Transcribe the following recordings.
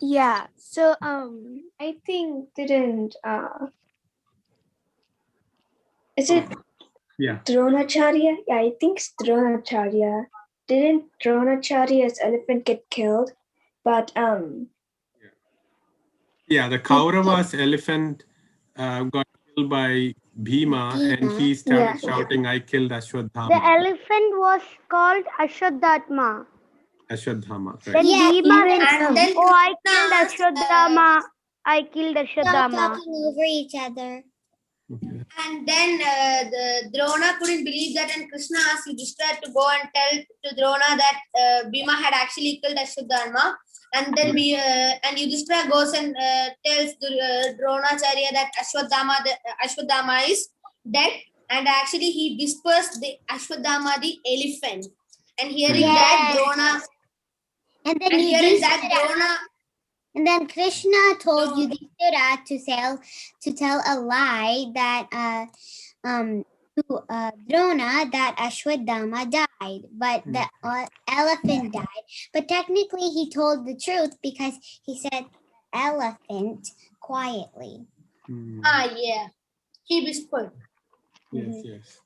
Yeah, so I think didn't is it Dronacharya? Yeah, I think it's Dronacharya. Didn't Dronacharya's elephant get killed? But yeah, the Kaurava's elephant got killed by Bhima, and he started shouting, "I killed Ashwadhama." The elephant was called Ashwadhatma. Ashwadhama, right? Then Bhima and then I killed Ashwadhama. I killed Ashwadhama. talking over each other. Okay. And then the Drona couldn't believe that, and Krishna asked Yudhishthira to go and tell to Drona that Bhima had actually killed Ashwadharma. And then and Yudhishthira goes and tells Dronacharya that Ashwadhama is dead. And actually he whispers the Ashwadhama the elephant. And hearing that Drona, And then And then Krishna told Yudhishthira to tell a lie that to Drona that Ashwadhama died, but the elephant died. But technically he told the truth because he said elephant quietly. Yeah. He whispered. Yes.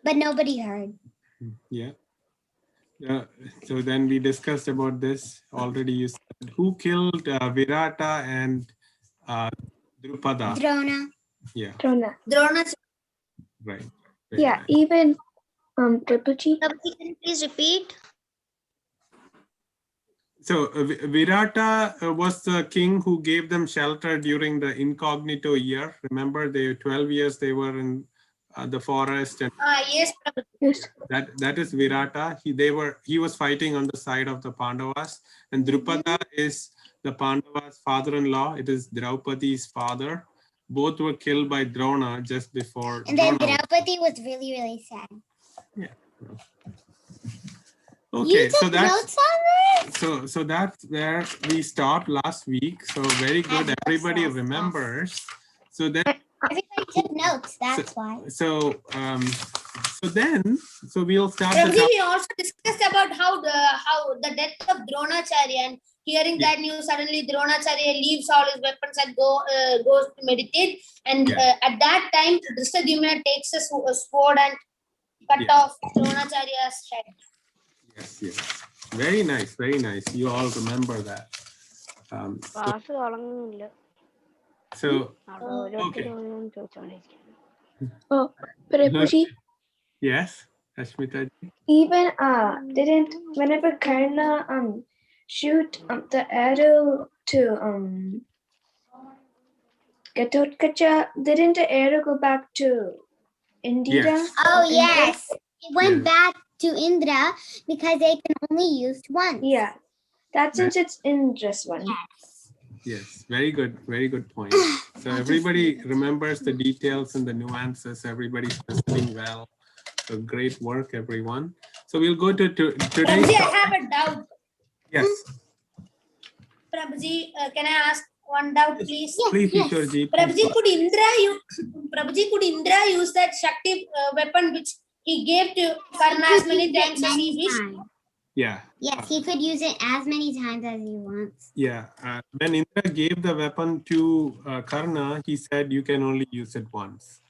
But nobody heard. Yeah. So then we discussed about this already. You said who killed Virata and Drupada? Drona. Yeah. Drona. Right. Yeah, nice. even Prabhuji. Can you please repeat? So Virata was the king who gave them shelter during the incognito year. Remember, 12 years they were in the forest, and Yes. that is Virata. He was fighting on the side of the Pandavas, and Drupada is the Pandavas' father-in-law. It is Draupadi's father. Both were killed by Drona just before. And then Draupadi was really, really sad. Yeah. Okay, you took notes on this? So that's where we stopped last week. So very good. Everybody remembers. So then everybody took notes. That's why. So we'll start. We also discussed about how the death of Dronacharya, and hearing that news, suddenly Dronacharya leaves all his weapons and goes to meditate. And at that time, Drishtadyumna takes a sword and cut off Dronacharya's head. Yes. Very nice. You all remember that. So okay. Oh, Prabhuji. Yes, Ashmita. Even didn't whenever Karna shoot the arrow to Gatotkacha, didn't the arrow go back to Indira? Yes. Oh yes, it went back to Indra because they can only use once. Yeah, that's since it's Indra's one. Yes, very good point. So everybody remembers the details and the nuances. Everybody's listening well. So great work, everyone. So we'll go to today's. I have a doubt. Yes. Prabhuji, can I ask one doubt, please? Please, Kishorji. Prabhuji, could Indra use that Shakti weapon which he gave to Karna as many times as he wished? Yeah. Yes, he could use it as many times as he wants. Yeah. When Indra gave the weapon to Karna, he said you can only use it once.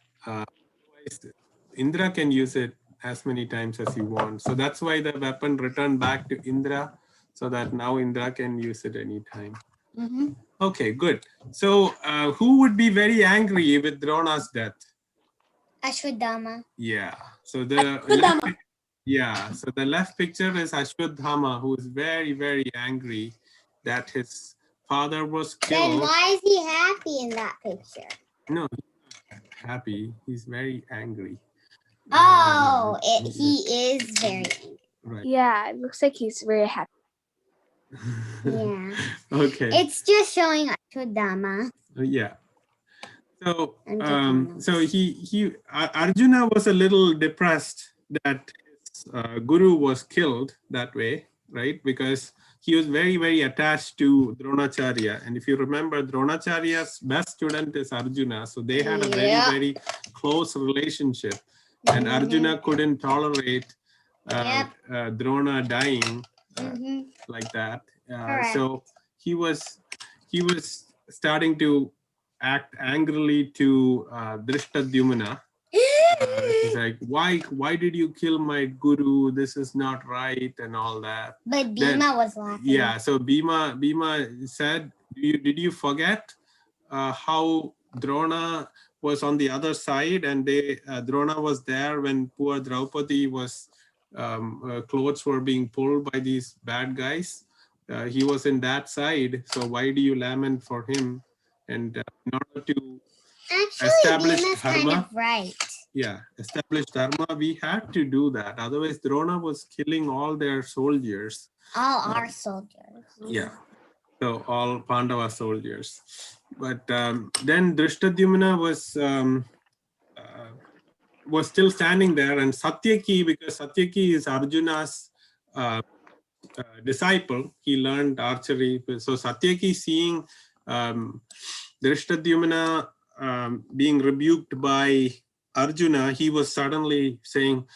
Indra can use it as many times as he wants. So that's why the weapon returned back to Indra, so that now Indra can use it anytime. Okay, good. So who would be very angry with Drona's death? Ashwadhama. Yeah. So the left picture is Ashwadhama, who is very, very angry that his father was killed. Then why is he happy in that picture? No, he's not happy. He's very angry. Oh, he is very angry. Right. Yeah, it looks like he's very happy. Yeah. Okay. It's just showing Ashwadhama. Yeah. So Arjuna was a little depressed that his guru was killed that way, right? Because he was very, very attached to Dronacharya. And if you remember, Dronacharya's best student is Arjuna. So they had a very, very close relationship. And Arjuna couldn't tolerate Drona dying like that. So he was starting to act angrily to Drishtadyumna. He's like, why did you kill my guru? This is not right, and all that. But Bhima was laughing. Yeah, so Bhima said, did you forget how Drona was on the other side, and Drona was there when poor Draupadi was clothes were being pulled by these bad guys. He was in that side, so why do you lament for him? And in order to establish Bhima's dharma, kind of right. Yeah, establish dharma, we had to do that. Otherwise, Drona was killing all their soldiers. All our soldiers. Yeah, so all Pandava soldiers. But then Drishtadyumna was still standing there, and Satyaki, because Satyaki is Arjuna's disciple, he learned archery. So Satyaki, seeing Drishtadyumna being rebuked by Arjuna, he was suddenly saying,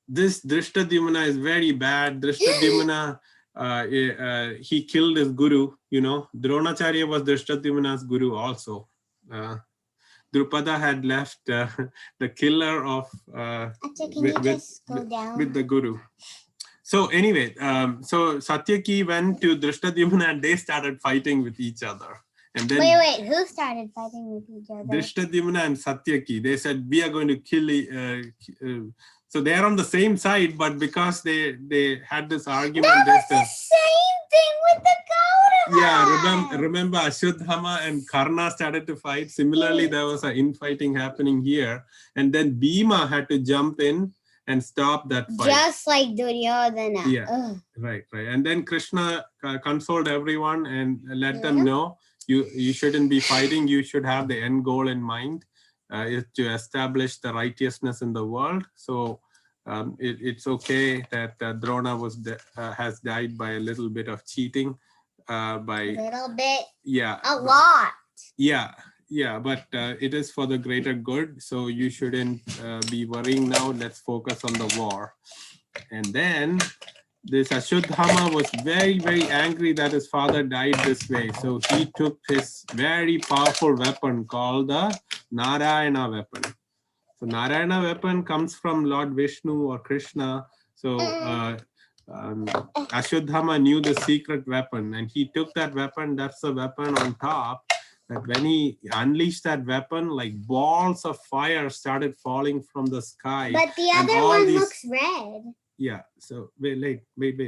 this Drishtadyumna is very bad. Drishtadyumna, he killed his guru, Dronacharya was Drishtadyumna's guru also. Drupada had left the killer of with the guru. So anyway, so Satyaki went to Drishtadyumna and they started fighting with each other. And then wait, who started fighting with each other? Drishtadyumna and Satyaki. They said, we are going to kill. So they are on the same side, but because they had this argument. That was the same thing with the Kaurava. Yeah, remember Ashuddhama and Karna started to fight. Similarly, there was an infighting happening here. And then Bhima had to jump in and stop that fight. Just like Duryodhana. Yeah, right. And then Krishna consoled everyone and let them know, you shouldn't be fighting. You should have the end goal in mind, is to establish the righteousness in the world. So it's okay that Drona has died by a little bit of cheating. By a little bit? Yeah. A lot. Yeah, but it is for the greater good. So you shouldn't be worrying now. Let's focus on the war. And then this Ashuddhama was very, very angry that his father died this way. So he took his very powerful weapon called the Narayana weapon. So Narayana weapon comes from Lord Vishnu or Krishna. So Ashuddhama knew the secret weapon and he took that weapon. That's the weapon on top. That when he unleashed that weapon, like balls of fire started falling from the sky. But the other one looks red. Yeah, so wait.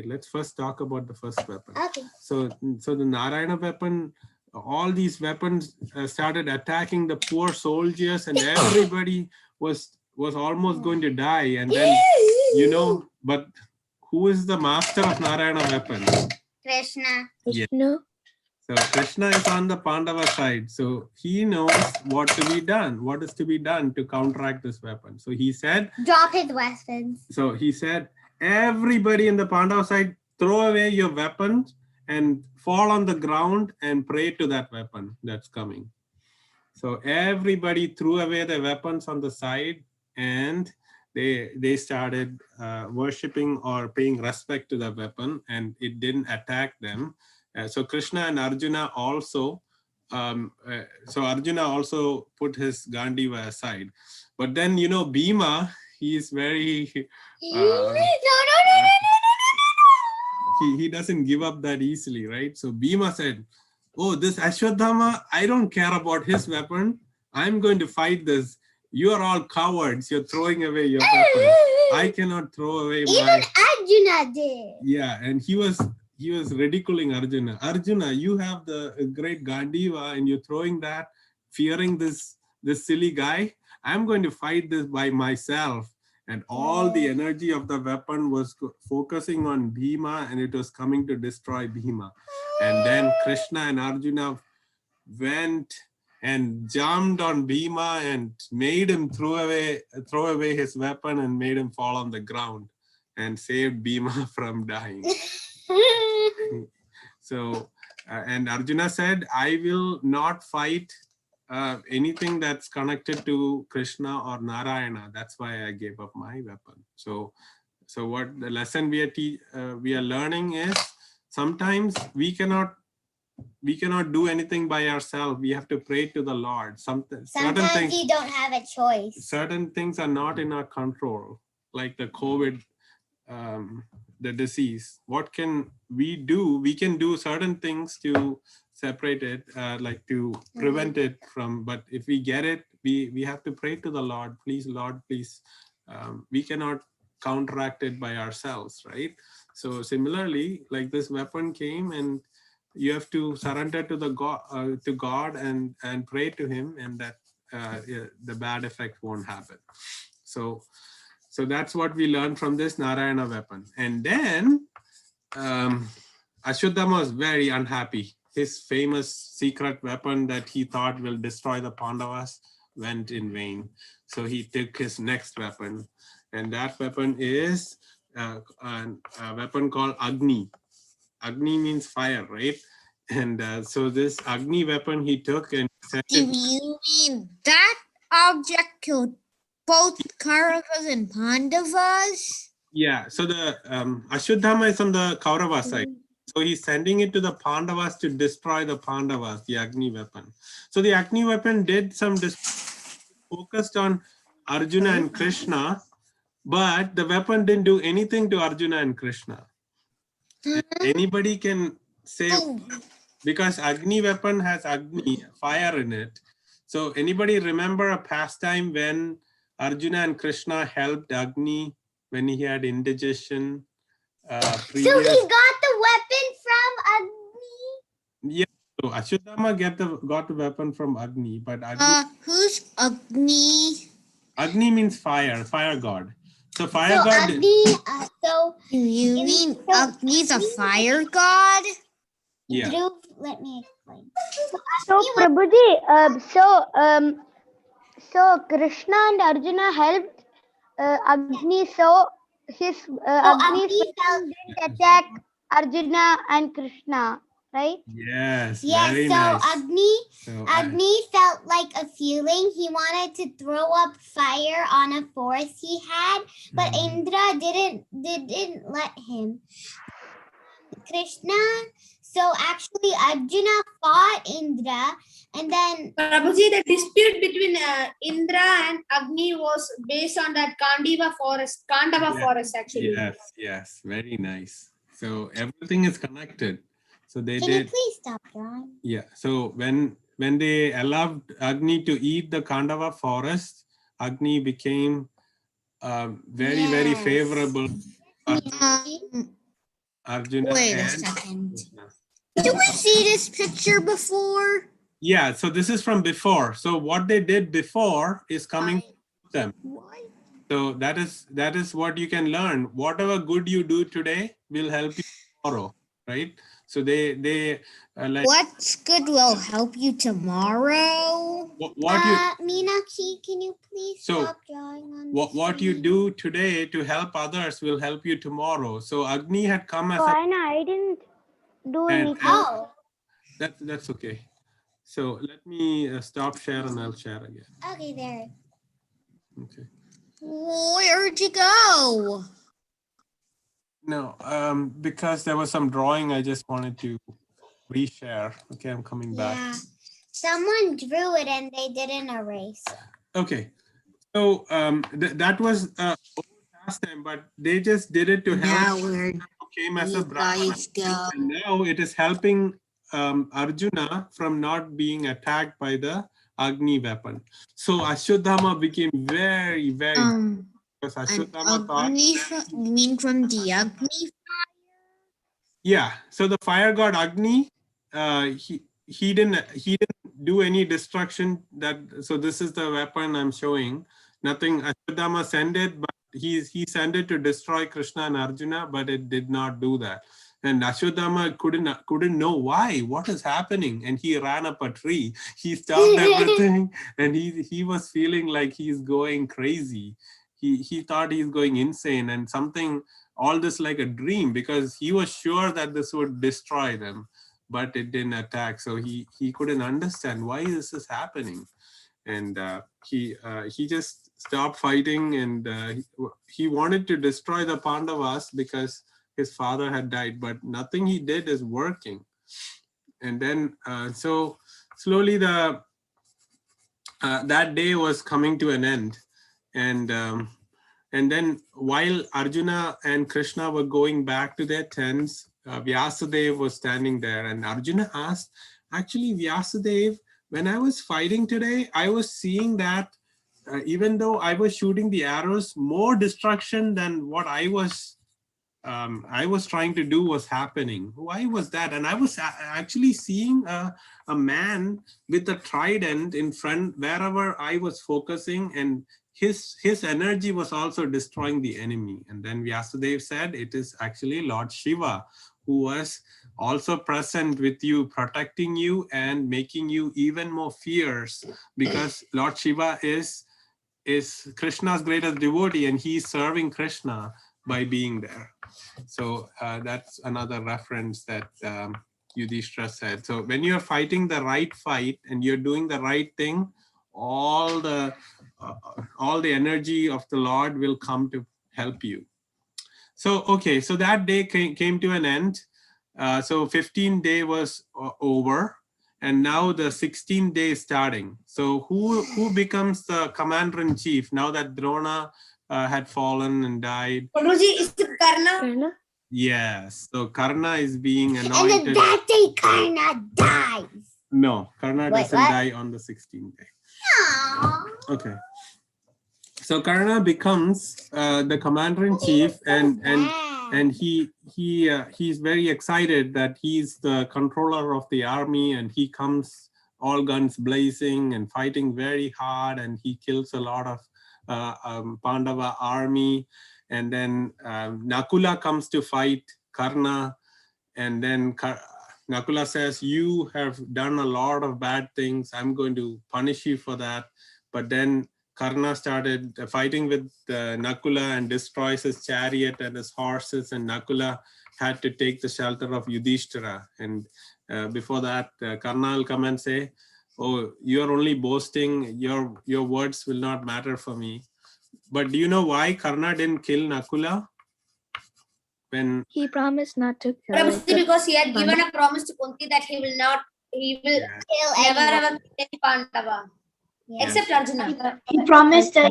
Let's first talk about the first weapon. Okay. So the Narayana weapon, all these weapons started attacking the poor soldiers, and everybody was almost going to die. And then, but who is the master of Narayana weapon? Krishna. Yeah. So Krishna is on the Pandava side. So he knows what is to be done to counteract this weapon. So he said, drop his weapons. So he said, everybody in the Pandava side, throw away your weapons and fall on the ground and pray to that weapon that's coming. So everybody threw away their weapons on the side and they started worshipping or paying respect to the weapon, and it didn't attack them. So Krishna and Arjuna also, so Arjuna also put his Gandiva aside. But then, Bhima, he's very... He doesn't give up that easily, right? So Bhima said, oh, this Ashwadhama, I don't care about his weapon. I'm going to fight this. You are all cowards. You're throwing away your weapon. I cannot throw away Even Arjuna did. Yeah, and he was ridiculing Arjuna. Arjuna, you have the great Gandiva and you're throwing that, fearing this silly guy. I'm going to fight this by myself. And all the energy of the weapon was focusing on Bhima, and it was coming to destroy Bhima. And then Krishna and Arjuna went and jumped on Bhima and made him throw away his weapon and made him fall on the ground and saved Bhima from dying. So, and Arjuna said, I will not fight anything that's connected to Krishna or Narayana. That's why I gave up my weapon. So what the lesson we are learning is, sometimes we cannot do anything by ourselves. We have to pray to the Lord. Sometimes things, you don't have a choice. certain things are not in our control, like the COVID, the disease. What can we do? We can do certain things to separate it, like to prevent it from, but if we get it, we have to pray to the Lord. Please, Lord, please. We cannot counteract it by ourselves, right? So similarly, like this weapon came, and you have to surrender to the God and pray to Him, and that the bad effect won't happen. So that's what we learned from this Narayana weapon. And then Ashuddhama was very unhappy. His famous secret weapon that he thought will destroy the Pandavas went in vain. So he took his next weapon, and that weapon is a weapon called Agni. Agni means fire, right? And so this Agni weapon he took and sent Do you mean that object killed both Kauravas and Pandavas? Yeah, so the Ashuddhama is on the Kaurava side. So he's sending it to the Pandavas to destroy the Pandavas, the Agni weapon. So the Agni weapon did some focused on Arjuna and Krishna, but the weapon didn't do anything to Arjuna and Krishna. And anybody can say, because Agni weapon has Agni, fire in it. So anybody remember a pastime when Arjuna and Krishna helped Agni when he had indigestion? So he got the weapon from Agni? Yeah, so Ashuddhama got the weapon from Agni, but Agni, Who's Agni? Agni means fire god. So fire So god. Agni, Do you mean Agni's a fire god? Yeah. Dhruv, let me explain. So Prabhuji, so Krishna and Arjuna helped Agni, so his Agni's Agni weapon didn't attack Arjuna and Krishna, right? Yes, Yes, very so nice. Agni felt like a feeling. He wanted to throw up fire on a forest he had, but Indra didn't let him. Krishna, so actually Arjuna fought Indra, and then Prabhuji, the dispute between Indra and Agni was based on that Kandava forest actually. Yes, very nice. So everything is connected. So they can you please stop drawing? Yeah, so when they allowed Agni to eat the Kandava forest, Agni became very favorable. Arjuna. Wait a second. Did we see this picture before? Yeah, so this is from before. So what they did before is coming to them. So that is what you can learn. Whatever good you do today will help you tomorrow, right? So they like. What's good will help you tomorrow? Meenakshi, can you please stop drawing on what you do today to help others will help you tomorrow. So Agni had come as I didn't do anything. That's okay. So let me stop share and I'll share again. Okay, there. Okay. Where'd you go? No, because there was some drawing, I just wanted to reshare. Okay, I'm coming back. Yeah, someone drew it and they didn't erase it. Okay, so that was last time, but they just did it to help. Now where Came as a you Brahmana. guys go? And now it is helping Arjuna from not being attacked by the Agni weapon. So Ashuddhama became very because Ashuddhama thought. You mean from the Agni? Yeah, so the fire god Agni, he didn't do any destruction. So this is the weapon I'm showing. Nothing. Ashuddhama sent it, but he sent it to destroy Krishna and Arjuna, but it did not do that. And Ashuddhama couldn't know why. What is happening? And he ran up a tree. He stopped everything, and he was feeling like he's going crazy. He thought he's going insane, and something. All this like a dream, because he was sure that this would destroy them, but it didn't attack. So he couldn't understand why this is happening, and he just stopped fighting, and he wanted to destroy the Pandavas because his father had died, but nothing he did is working. And then, so slowly that day was coming to an end. And then while Arjuna and Krishna were going back to their tents, Vyasadeva was standing there, and Arjuna asked, actually, Vyasadeva, when I was fighting today, I was seeing that even though I was shooting the arrows, more destruction than what I was trying to do was happening. Why was that? And I was actually seeing a man with a trident in front wherever I was focusing, and his energy was also destroying the enemy. And then Vyasadeva said, it is actually Lord Shiva who was also present with you, protecting you and making you even more fierce, because Lord Shiva is Krishna's greatest devotee, and he's serving Krishna by being there. So that's another reference that Yudhishthira said. So when you're fighting the right fight and you're doing the right thing, all the energy of the Lord will come to help you. So, okay, so that day came to an end. So 15th day was over, and now the 16th day is starting. So who becomes the commander-in-chief now that Drona had fallen and died? Guruji, is it Karna? Yes. So Karna is being anointed. And then that day Karna dies. No, Karna doesn't die on the 16th day. Aww. Okay. So Karna becomes the commander-in-chief, and he's very excited that he's the controller of the army, and he comes all guns blazing and fighting very hard, and he kills a lot of Pandava army. And then Nakula comes to fight Karna, and then Nakula says, you have done a lot of bad things, I'm going to punish you for that. But then Karna started fighting with Nakula and destroys his chariot and his horses, and Nakula had to take the shelter of Yudhishthira. And before that, Karna will come and say, oh, you're only boasting, your words will not matter for me. But do you know why Karna didn't kill Nakula? When he promised not to kill Probably because he had given a promise to Kunti that he will never ever kill Pandava. Yeah. Except Arjuna. He promised to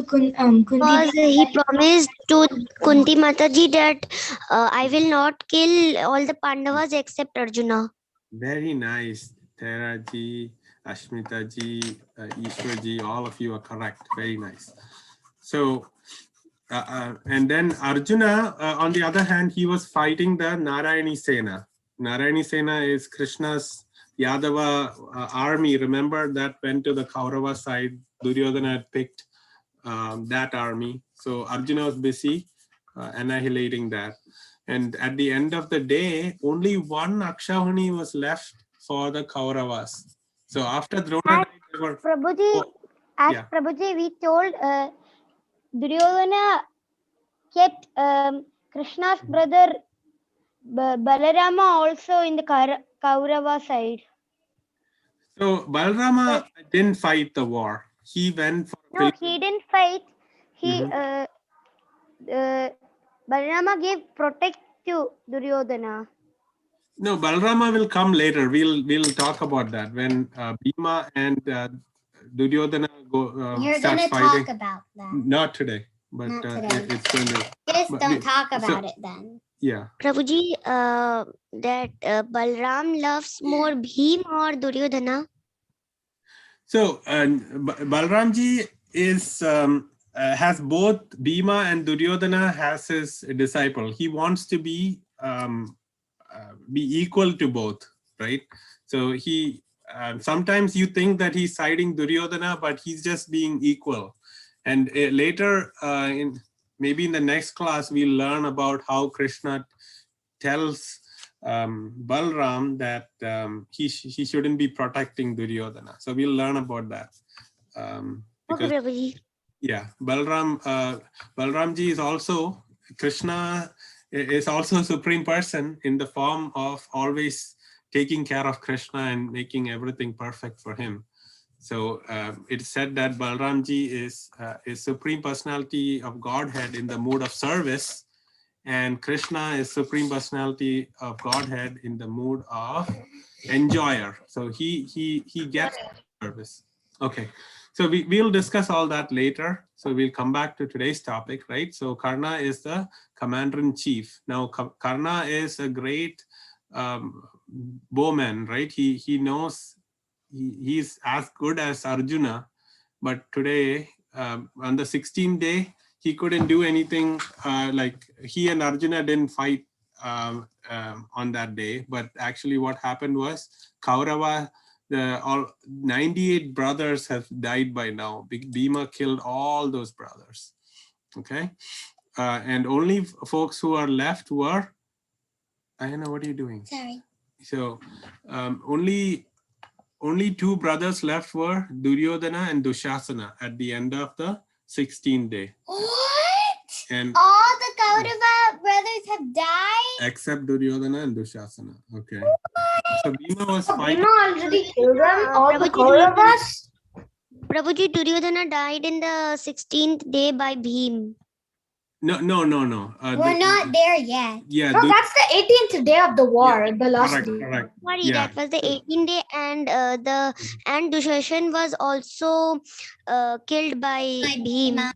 Kunti. Because he promised to Kunti Mataji that I will not kill all the Pandavas except Arjuna. Very nice. Tara ji, Ashmita ji, Ishwar ji, all of you are correct. Very nice. So, and then Arjuna, on the other hand, he was fighting the Narayani Sena. Narayani Sena is Krishna's Yadava army. Remember, that went to the Kaurava side. Duryodhana had picked that army. So Arjuna was busy annihilating that. And at the end of the day, only one Akshahuni was left for the Kauravas. So after Drona, Prabhuji, we told Duryodhana kept Krishna's brother Balarama also in the Kaurava side. So Balarama didn't fight the war. He went for he didn't fight. He Balarama gave protect to Duryodhana. No, Balarama will come later. We'll talk about that when Bhima and Duryodhana You're start gonna fighting. talk about that. Not today, but Not today. It's going to. Just don't talk about it then. Yeah. Prabhuji, that Balram loves more Bhim or Duryodhana? So Balramji is has both Bhima and Duryodhana as his disciple. He wants to be equal to both, right? So he sometimes you think that he's siding Duryodhana, but he's just being equal. And later, maybe in the next class, we'll learn about how Krishna tells Balram that he shouldn't be protecting Duryodhana. So we'll learn about that. Because, okay, yeah, Balramji is also, Krishna is also a supreme person in the form of always taking care of Krishna and making everything perfect for him. So it's said that Balramji is a supreme personality of Godhead in the mood of service, and Krishna is Supreme Personality of Godhead in the mood of enjoyer. So he gets service. Okay, so we'll discuss all that later. So we'll come back to today's topic, right? So Karna is the commander-in-chief. Now Karna is a great bowman, right? He knows he's as good as Arjuna, but today on the 16th day he couldn't do anything. Like he and Arjuna didn't fight on that day, but actually what happened was Kaurava, all 98 brothers have died by now. Bhima killed all those brothers. Okay, and only folks who are left were, Ayana, what are you doing? Sorry. So only two brothers left were Duryodhana and Dushasana at the end of the 16th day. What? And all the Kaurava brothers have died? Except Duryodhana and Dushasana. Okay. So Bhima was fighting. Bhima already killed them, all the Kauravas? Prabhuji, Duryodhana died in the 16th day by Bhim. No. We're not there yet. Yeah. No, that's the 18th day of the war, the last day. Correct. Sorry, Yeah. that was the 18th day, and Dushashan was also killed by Bhim.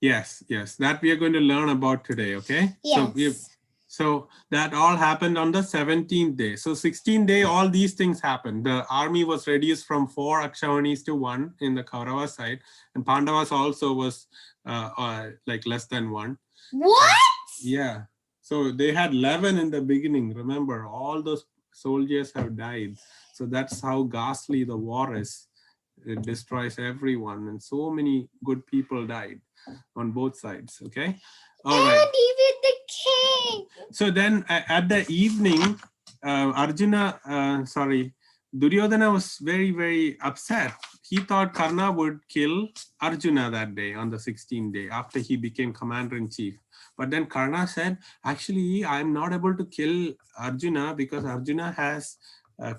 Yes. That we are going to learn about today. Okay. Yes. So that all happened on the 17th day. So 16th day, all these things happened. The army was reduced from 4 Akshavanis to 1 in the Kaurava side, and Pandavas also was like less than 1. What? Yeah. So they had 11 in the beginning. Remember, all those soldiers have died. So that's how ghastly the war is. It destroys everyone, and so many good people died on both sides. Okay. All right. And even the king. So then at the evening, Duryodhana was very, very upset. He thought Karna would kill Arjuna that day on the 16th day after he became commander-in-chief. But then Karna said, actually, I'm not able to kill Arjuna because Arjuna has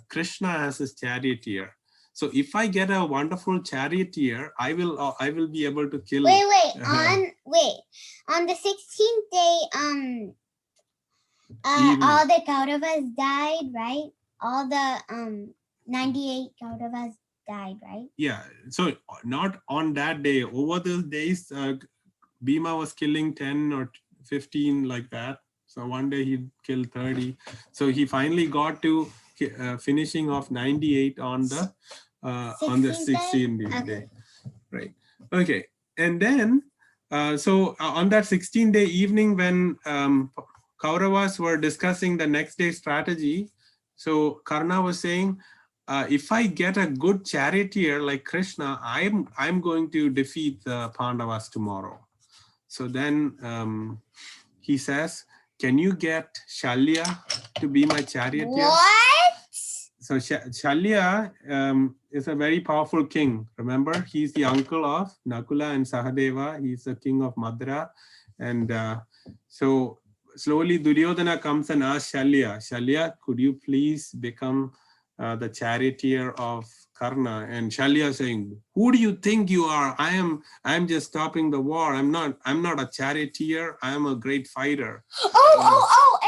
Krishna as his charioteer. So if I get a wonderful charioteer, I will be able to kill. On the 16th day, all the Kauravas died, right? All the 98 Kauravas died, right? Yeah. So not on that day. Over those days, Bhima was killing 10 or 15 like that. So one day he killed 30. So he finally got to finishing off 98 on the 16th day. Right. Okay. And then so on that 16th day evening, when Kauravas were discussing the next day strategy, so Karna was saying, if I get a good charioteer like Krishna, I'm going to defeat the Pandavas tomorrow. So then he says, can you get Shalya to be my charioteer? What? So Shalya is a very powerful king. Remember, he's the uncle of Nakula and Sahadeva. He's the king of Madra. And so slowly Duryodhana comes and asks Shalya, could you please become the charioteer of Karna? And Shalya saying, who do you think you are? I am just stopping the war. I'm not a charioteer. I am a great fighter.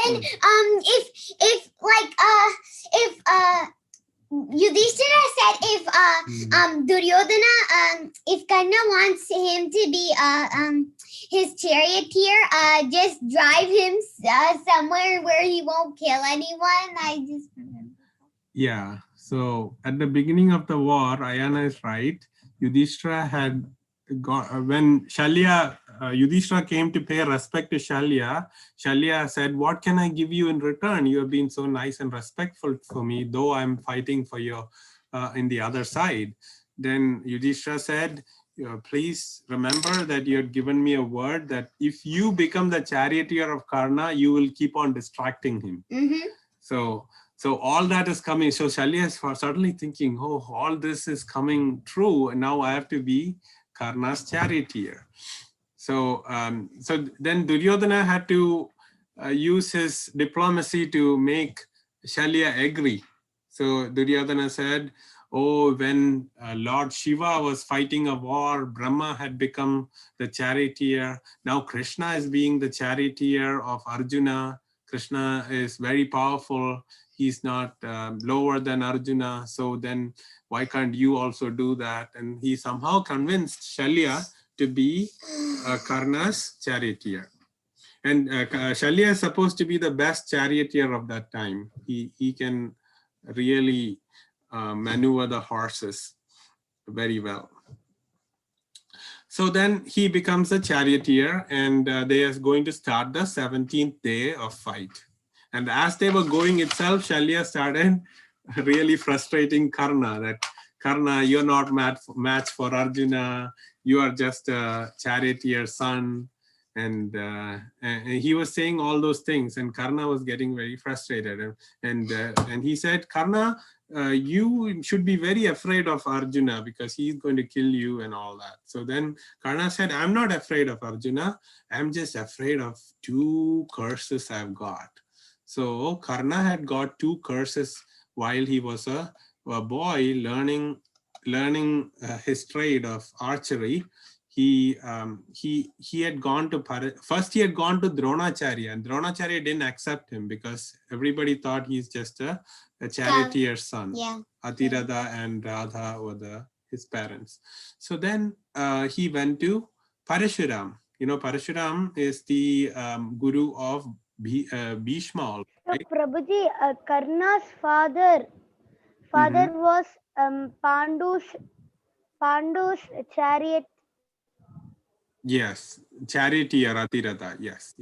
And if Yudhishthira said if Duryodhana if Karna wants him to be his charioteer, just drive him somewhere where he won't kill anyone. I just remember. Yeah. So at the beginning of the war, Ayana is right. Yudhishthira had got when Yudhishthira came to pay respect to Shalya. Shalya said, what can I give you in return? You have been so nice and respectful for me, though I'm fighting for you in the other side. Then Yudhishthira said, please remember that you had given me a word that if you become the charioteer of Karna, you will keep on distracting him. Mm-hmm. So all that is coming. So Shalya is suddenly thinking, oh, all this is coming true. And now I have to be Karna's charioteer. So then Duryodhana had to use his diplomacy to make Shalya agree. So Duryodhana said, oh, when Lord Shiva was fighting a war, Brahma had become the charioteer. Now Krishna is being the charioteer of Arjuna. Krishna is very powerful. He's not lower than Arjuna. So then why can't you also do that? And he somehow convinced Shalya to be Karna's charioteer. And Shalya is supposed to be the best charioteer of that time. He can really maneuver the horses very well. So then he becomes a charioteer, and they are going to start the 17th day of fight. And as they were going itself, Shalya started really frustrating Karna, that Karna, you're not match for Arjuna, you are just a charioteer son. And he was saying all those things, and Karna was getting very frustrated. And he said, Karna, you should be very afraid of Arjuna because he's going to kill you and all that. So then Karna said, I'm not afraid of Arjuna. I'm just afraid of 2 curses I've got. So Karna had got 2 curses while he was a boy learning his trade of archery. He had gone to first he had gone to Dronacharya, and Dronacharya didn't accept him because everybody thought he's just a charioteer's son. Yeah. Atirada and Radha were his parents. So then he went to Parashuram. You know, Parashuram is the guru of Bhishma. So Prabhuji, Karna's father was Pandu's chariot. Yes, charioteer Atirada. Yes.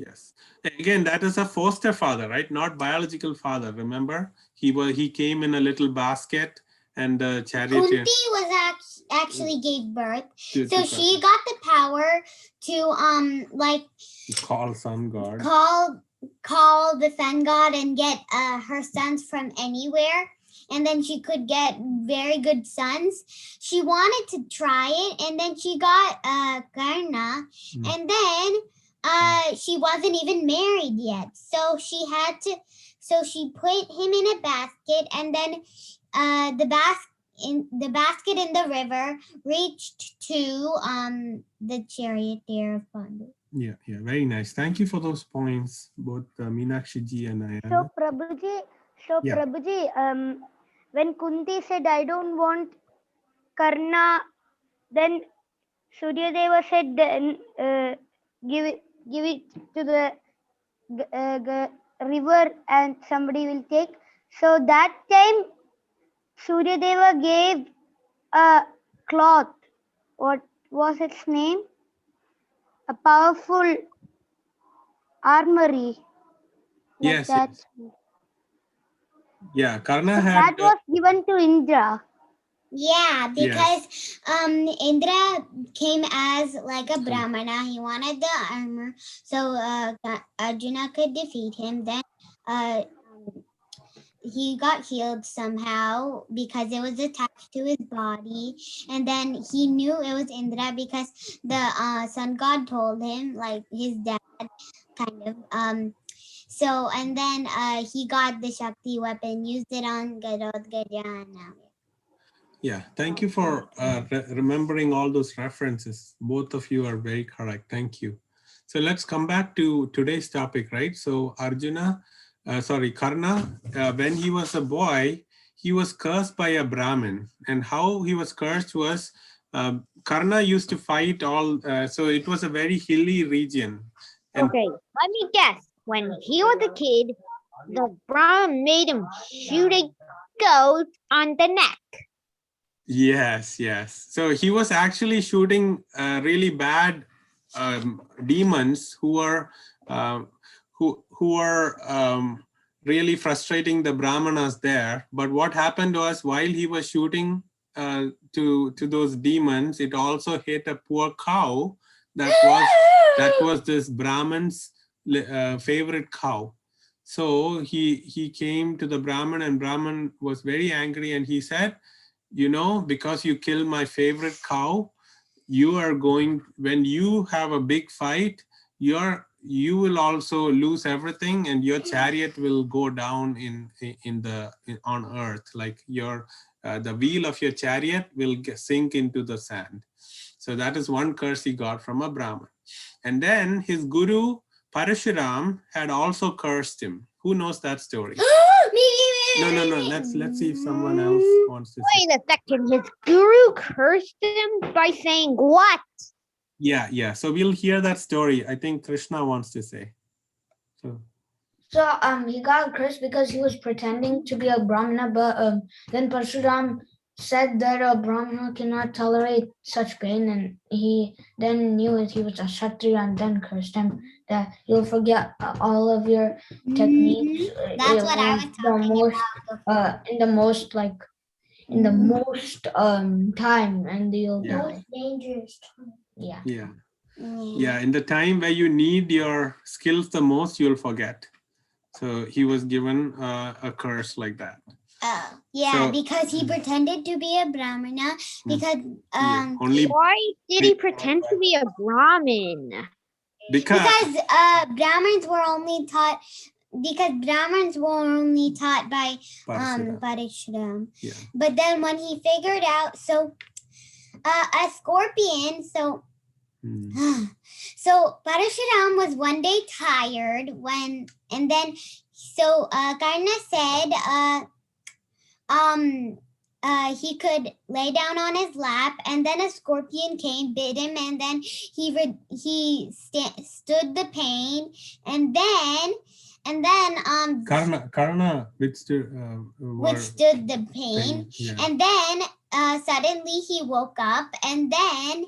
Again, that is a foster father, right? Not biological father. Remember, he came in a little basket, and the charioteer. Kunti was actually gave birth, so she got the power to like call sun god. Call the sun god and get her sons from anywhere. And then she could get very good sons. She wanted to try it, and then she got Karna, and then she wasn't even married yet. So she put him in a basket, and then the basket in the river reached to the charioteer of Pandu. Yeah, very nice. Thank you for those points, both Meenakshi ji and Ayana. So Prabhuji, when Kunti said, I don't want Karna, then Suryadeva said, give it to the river and somebody will take. So that time Suryadeva gave a cloth. What was its name? A powerful armory. Yes. Yeah, Karna so had. That was given to Indra. Yeah, because Indra came as like a Brahmana. He wanted the armor, so Arjuna could defeat him. Then he got healed somehow because it was attached to his body, and then he knew it was Indra because the sun god told him, like his dad, kind of. So and then he got the Shakti weapon, used it on Gadot Gajana. Yeah, thank you for remembering all those references. Both of you are very correct. Thank you. So let's come back to today's topic, right? So Karna, when he was a boy, he was cursed by a Brahmin. And how he was cursed was, Karna used to fight so it was a very hilly region. And okay, let me guess. When he was a kid, the Brahmin made him shoot a goat on the neck. Yes. So he was actually shooting really bad demons who were really frustrating the Brahmanas there. But what happened was, while he was shooting to those demons, it also hit a poor cow that was this Brahman's favorite cow. So he came to the Brahman, and Brahman was very angry, and he said, because you killed my favorite cow, when you have a big fight, you will also lose everything, and your chariot will go down on earth. Like your the wheel of your chariot will sink into the sand. So that is one curse he got from a Brahmin. And then his guru Parashuram had also cursed him. Who knows that story? No. Let's see if someone else wants to say. Wait a second. His guru cursed him by saying what? Yeah. So we'll hear that story. I think Krishna wants to say. So he got cursed because he was pretending to be a Brahmana, but then Parshuram said that a Brahmana cannot tolerate such pain, and he then knew that he was a Kshatriya and then cursed him that you'll forget all of your techniques. That's what I was talking about. In the most time, and you'll die. Dangerous. Yeah, in the time where you need your skills the most, you'll forget. So he was given a curse like that. Yeah, so, because he pretended to be a Brahmana. Because why did he pretend to be a Brahmin? Because Brahmins were only taught. Because Brahmins were only taught by Parashuram. Yeah. But then when he figured out, a scorpion, so Parashuram was one day tired Karna said he could lay down on his lap, and then a scorpion came, bit him, and then he stood the pain, and then Karna withstood the pain. Yeah. And then suddenly he woke up, and then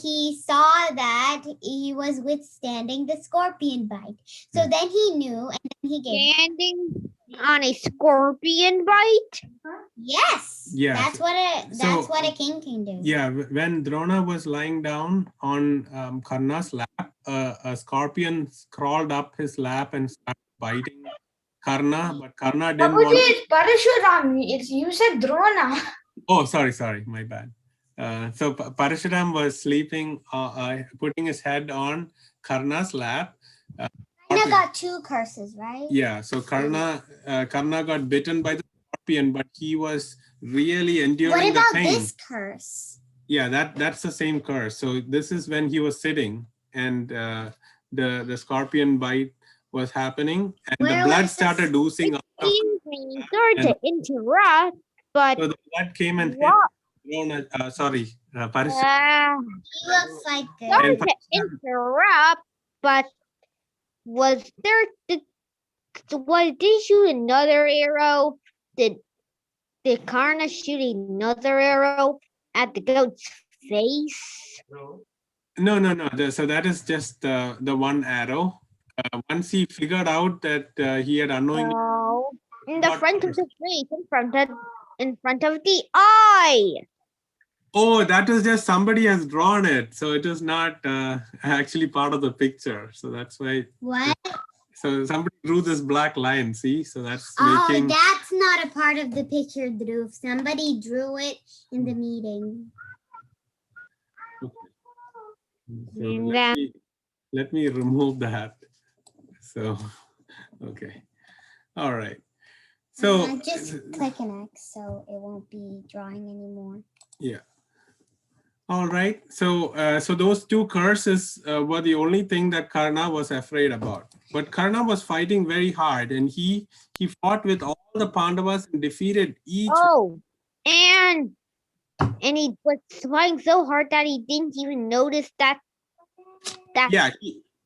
he saw that he was withstanding the scorpion bite. So then he knew, and then he gave standing on a scorpion bite. Yes. Yeah. That's what a king can do. Yeah. When Drona was lying down on Karna's lap, a scorpion crawled up his lap and started biting Karna, but Karna didn't want. Parashuram. You said Drona. Oh, sorry, my bad. So Parashuram was sleeping, putting his head on Karna's lap. Karna got 2 curses, right? Yeah. So Karna got bitten by the scorpion, but he was really enduring the pain. What about this curse? Yeah, that's the same curse. So this is when he was sitting, and the scorpion bite was happening, and the blood started oozing out. Excuse me, sorry to interrupt, but so the blood came and hit Drona. He Parashuram. looks like this. Sorry to interrupt, but did they shoot another arrow? Did Karna shoot another arrow at the goat's face? No. So that is just the one arrow. Once he figured out that he had unknowingly in the front of the face, in front of the eye. Oh, that is just somebody has drawn it, so it is not actually part of the picture. So that's why. What? So somebody drew this black line. See, so that's making. Oh, that's not a part of the picture, Dhruv. Somebody drew it in the meeting. Okay. So let me remove that. So, okay, all right. So just click an X, so it won't be drawing anymore. Yeah. All right. So those 2 curses were the only thing that Karna was afraid about. But Karna was fighting very hard, and he fought with all the Pandavas and defeated each. Oh, and he was fighting so hard that he didn't even notice that.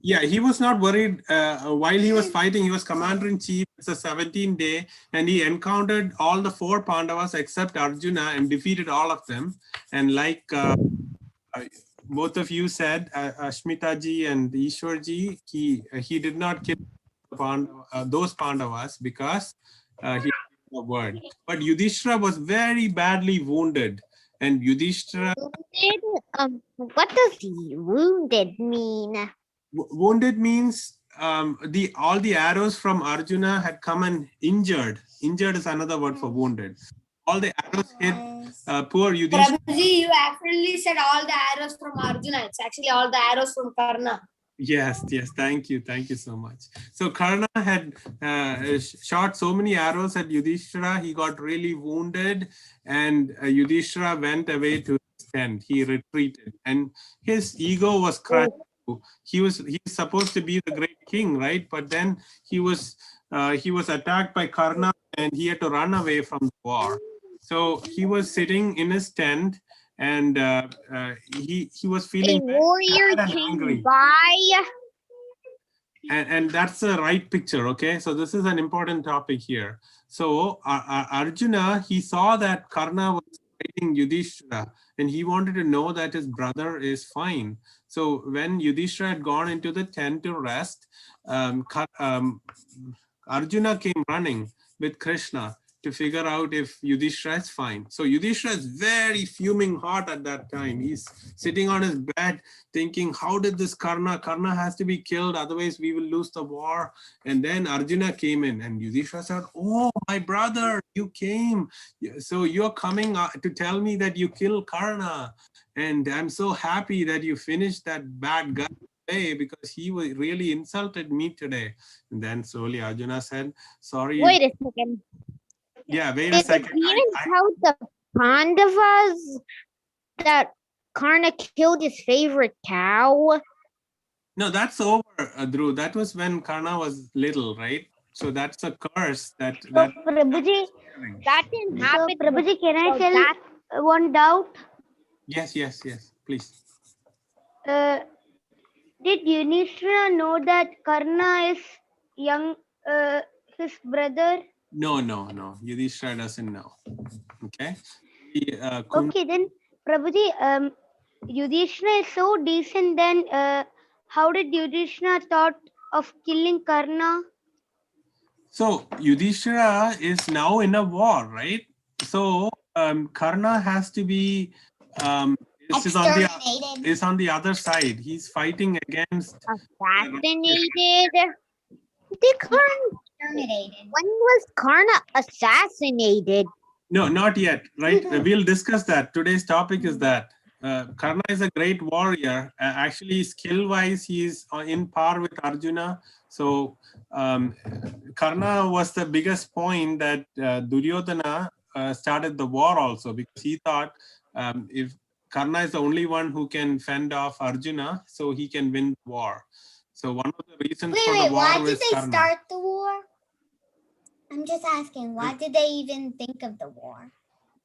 Yeah, he was not worried. While he was fighting, he was commander-in-chief. It's a 17th day, and he encountered all the 4 Pandavas except Arjuna and defeated all of them. And like both of you said, Ashmita ji and Ishwar ji, he did not kill those Pandavas because he didn't have a word. But Yudhishthira was very badly wounded, and Yudhishthira. What does wounded mean? Wounded means all the arrows from Arjuna had come and injured. Injured is another word for wounded. All the arrows hit poor Yudhishthira. Prabhuji, you actually said all the arrows from Arjuna. It's actually all the arrows from Karna. Yes, yes. Thank you so much. So Karna had shot so many arrows at Yudhishthira. He got really wounded, and Yudhishthira went away to his tent. He retreated, and his ego was crushed. He's supposed to be the great king, right? But then he was attacked by Karna, and he had to run away from the war. So he was sitting in his tent, and he was A feeling very warrior sad and came angry. by. And that's the right picture. Okay, so this is an important topic here. So Arjuna, he saw that Karna was fighting Yudhishthira, and he wanted to know that his brother is fine. So when Yudhishthira had gone into the tent to rest, Arjuna came running with Krishna to figure out if Yudhishthira is fine. So Yudhishthira is very fuming hot at that time. He's sitting on his bed thinking, how did this Karna has to be killed, otherwise we will lose the war. And then Arjuna came in, and Yudhishthira said, oh, my brother, you came. So you're coming to tell me that you killed Karna. And I'm so happy that you finished that bad guy today, because he really insulted me today. And then slowly Arjuna said, sorry. Wait a second. Yeah, wait a Did the second. demons tell the Pandavas that Karna killed his favorite cow? No, that's over, Dhruv. That was when Karna was little, right? So that's a curse that. So Prabhuji, That didn't so happen. Prabhuji, can I So tell that- one doubt? Yes, please. Uh, did Yudhishthira know that Karna is young, his brother? No. Yudhishthira doesn't know. Okay. Okay, then Prabhuji, Yudhishthira is so decent. Then, how did Yudhishthira thought of killing Karna? So Yudhishthira is now in a war, right? So Karna has to be is on the other side. He's fighting against assassinated. Did Karna? When was Karna assassinated? No, not yet, right? We'll discuss that. Today's topic is that Karna is a great warrior. Actually, skill-wise, he is in par with Arjuna. So Karna was the biggest point that Duryodhana started the war also, because he thought if Karna is the only one who can fend off Arjuna, so he can win the war. So one of the reasons for the war why was did they Karna. start the war? I'm just asking, why did they even think of the war?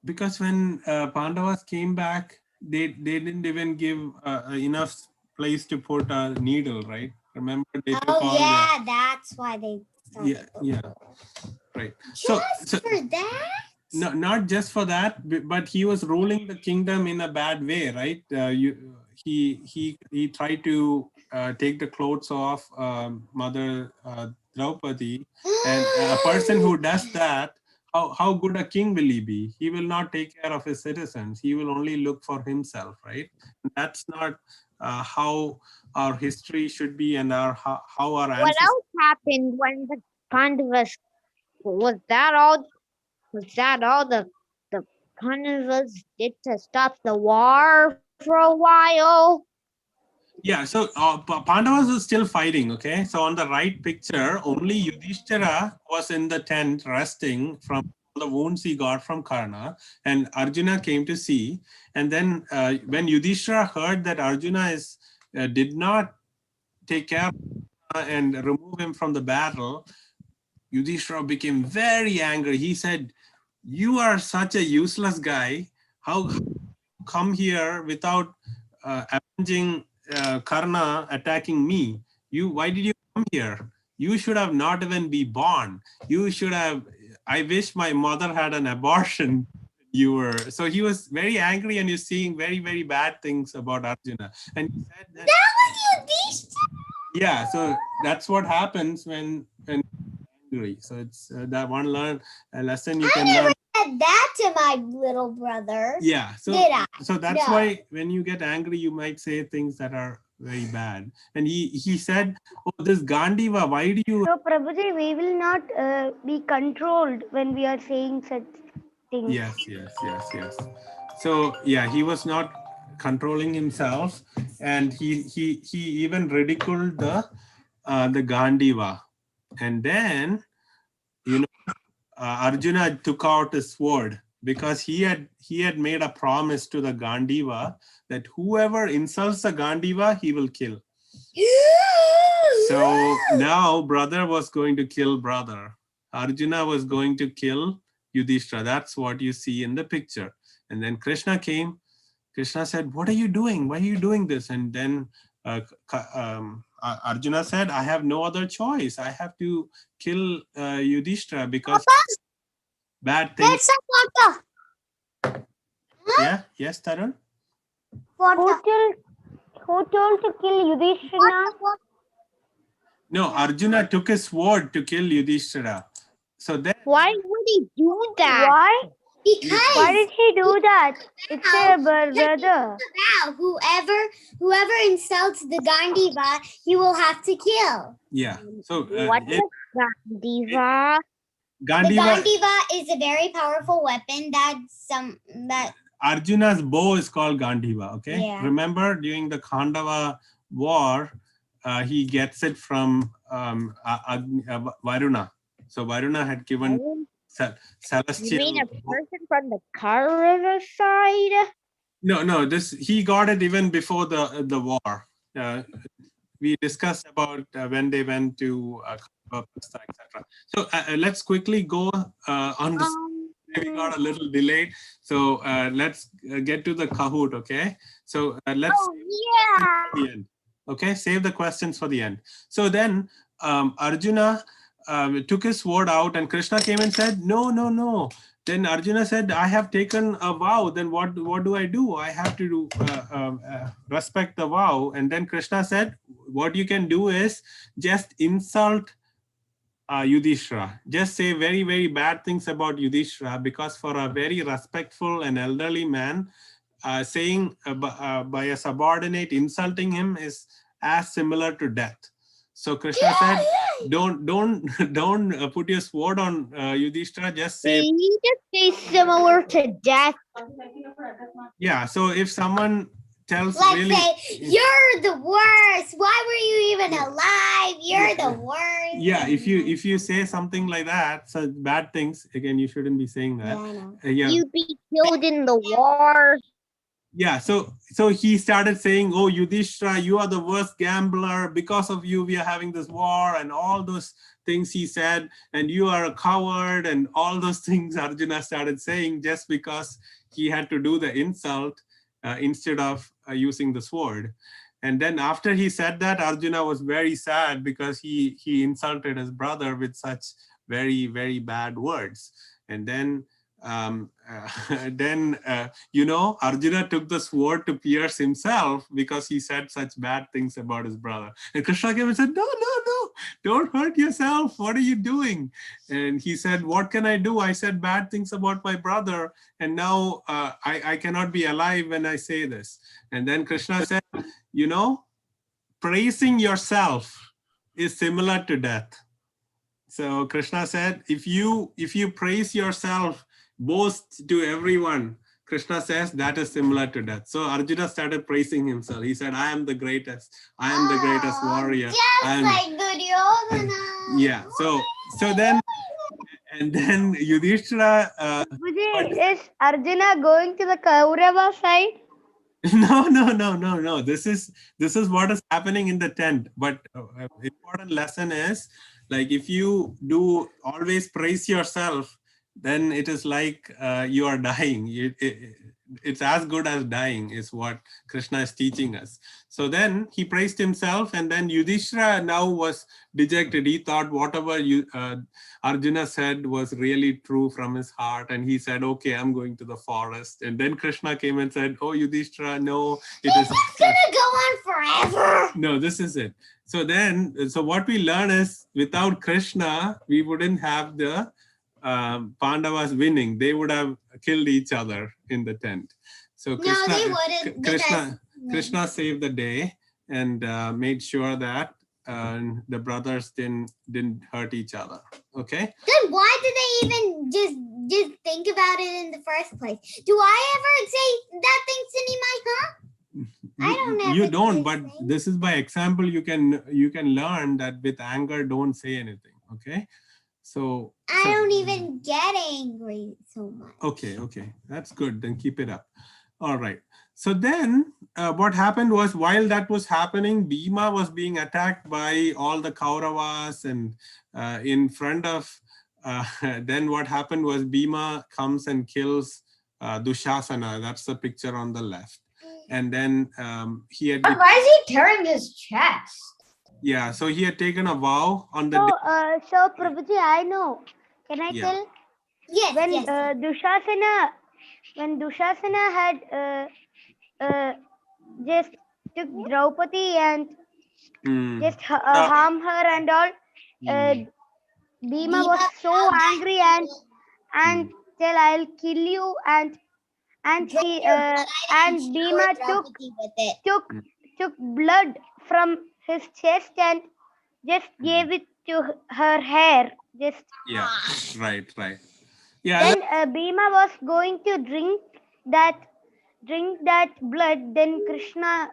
Because when Pandavas came back, they didn't even give enough place to put a needle, right? Remember, they took all that's why they started the war. Right. Just so for that? No, not just for that, but he was ruling the kingdom in a bad way, right? He tried to take the clothes off Mother Draupadi, and a person who does that, how good a king will he be? He will not take care of his citizens. He will only look for himself, right? That's not how our history should be, and how our ancestors. What else happened when the Pandavas? Was that all? Was that all the Pandavas did to stop the war for a while? Yeah, so Pandavas was still fighting, okay? So on the right picture, only Yudhishthira was in the tent resting from the wounds he got from Karna, and Arjuna came to see. And then when Yudhishthira heard that Arjuna did not take care of Karna and remove him from the battle, Yudhishthira became very angry. He said, you are such a useless guy. How come here without avenging Karna attacking me? Why did you come here? You should have not even be born. You should have. I wish my mother had an abortion. So he was very angry, and he's seeing very, very bad things about Arjuna. And he said that was Yudhishthira? Yeah, so that's what happens when angry. So it's that one lesson you can learn. Said that to my little brother. Yeah, so Did I? So that's why when you get angry, you might say things that are very bad. And he said, oh, this Gandiva, why do you? So Prabhuji, we will not be controlled when we are saying such things. Yes. So yeah, he was not controlling himself, and he even ridiculed the Gandiva. And then, you know, Arjuna took out his sword because he had made a promise to the Gandiva that whoever insults the Gandiva, he will kill. So now brother was going to kill brother. Arjuna was going to kill Yudhishthira. That's what you see in the picture. And then Krishna came. Krishna said, "What are you doing? Why are you doing this?" And then Arjuna said, "I have no other choice. I have to kill Yudhishthira because bad things." There's some water. Yeah. Yes, Tarun? Who told to kill Yudhishthira? No, Arjuna took his sword to kill Yudhishthira. So then, Why would he do that? Why? Because Why did he do that? It's a brother. Now, whoever insults the Gandiva, he will have to kill. yeah. So What is Gandiva? The Gandiva, Gandiva is a very powerful weapon that Arjuna's bow is called Gandiva. Okay. Yeah. Remember during the Khandava war, he gets it from Varuna. So Varuna had given celestial. You mean a person from the Kaurava side? No. He got it even before the war. We discussed about when they went to etc. So let's quickly go on this. We got a little delayed, so let's get to the Kahoot. Okay, so let's the end. Okay, save the questions for the end. So then Arjuna took his sword out, and Krishna came and said, "No." Then Arjuna said, "I have taken a vow. Then what do I do? I have to do respect the vow." And then Krishna said, "What you can do is just insult Yudhishthira. Just say very, very bad things about Yudhishthira, because for a very respectful and elderly man, saying by a subordinate, insulting him is as similar to death." So Krishna said, don't put your sword on Yudhishthira, just say. He just say similar to death. Yeah, so if someone tells let's really, say you're the worst. Why were you even alive? You're the worst. Yeah, if you say something like that, so bad things, again, you shouldn't be saying that. Yeah, I know. Yeah. You'd be killed in the war. Yeah, so he started saying, "Oh, Yudhishthira, you are the worst gambler. Because of you, we are having this war," and all those things he said, "and you are a coward," and all those things Arjuna started saying just because he had to do the insult instead of using the sword. And then after he said that, Arjuna was very sad because he insulted his brother with such very, very bad words. And then Arjuna took the sword to pierce himself because he said such bad things about his brother. And Krishna came and said, no, don't hurt yourself. What are you doing? And he said, what can I do? I said bad things about my brother, and now I cannot be alive when I say this. And then Krishna said, praising yourself is similar to death. So Krishna said, if you praise yourself, boast to everyone, Krishna says that is similar to death. So Arjuna started praising himself. He said, I am the greatest. I am the greatest warrior. Just like Duryodhana. Yeah. So then Yudhishthira. Is Arjuna going to the Kaurava side? No. This is what is happening in the tent. But important lesson is, like, if you do always praise yourself, then it is like you are dying. It's as good as dying, is what Krishna is teaching us. So then he praised himself, and then Yudhishthira now was dejected. He thought whatever Arjuna said was really true from his heart, and he said, okay, I'm going to the forest. And then Krishna came and said, oh, Yudhishthira, no, it's gonna go on forever. No, this is it. So what we learn is, without Krishna, we wouldn't have the Pandavas winning. They would have killed each other in the tent. So Krishna, no, they wouldn't. Krishna saved the day and made sure that the brothers didn't hurt each other. Okay. Then why did they even just think about it in the first place? Do I ever say that things to Nimai, huh? You don't, but this is by example. You can learn that with anger, don't say anything. Okay, so I don't even get angry so much. Okay, that's good. Then keep it up. All right. So then what happened was, while that was happening, Bhima was being attacked by all the Kauravas, and in front of, then what happened was Bhima comes and kills Dushasana. That's the picture on the left. And then he had... But why is he tearing his chest? Yeah, so he had taken a vow on the... So Prabhuji, I know. Can I tell? Yes, When yes. Dushasana had just took Draupadi and just harm her and all, Bhima was so angry and tell, I'll kill you, and he and Bhima took blood from his chest and just gave it to her hair. Just right. Yeah. Then Bhima was going to drink that blood. Then Krishna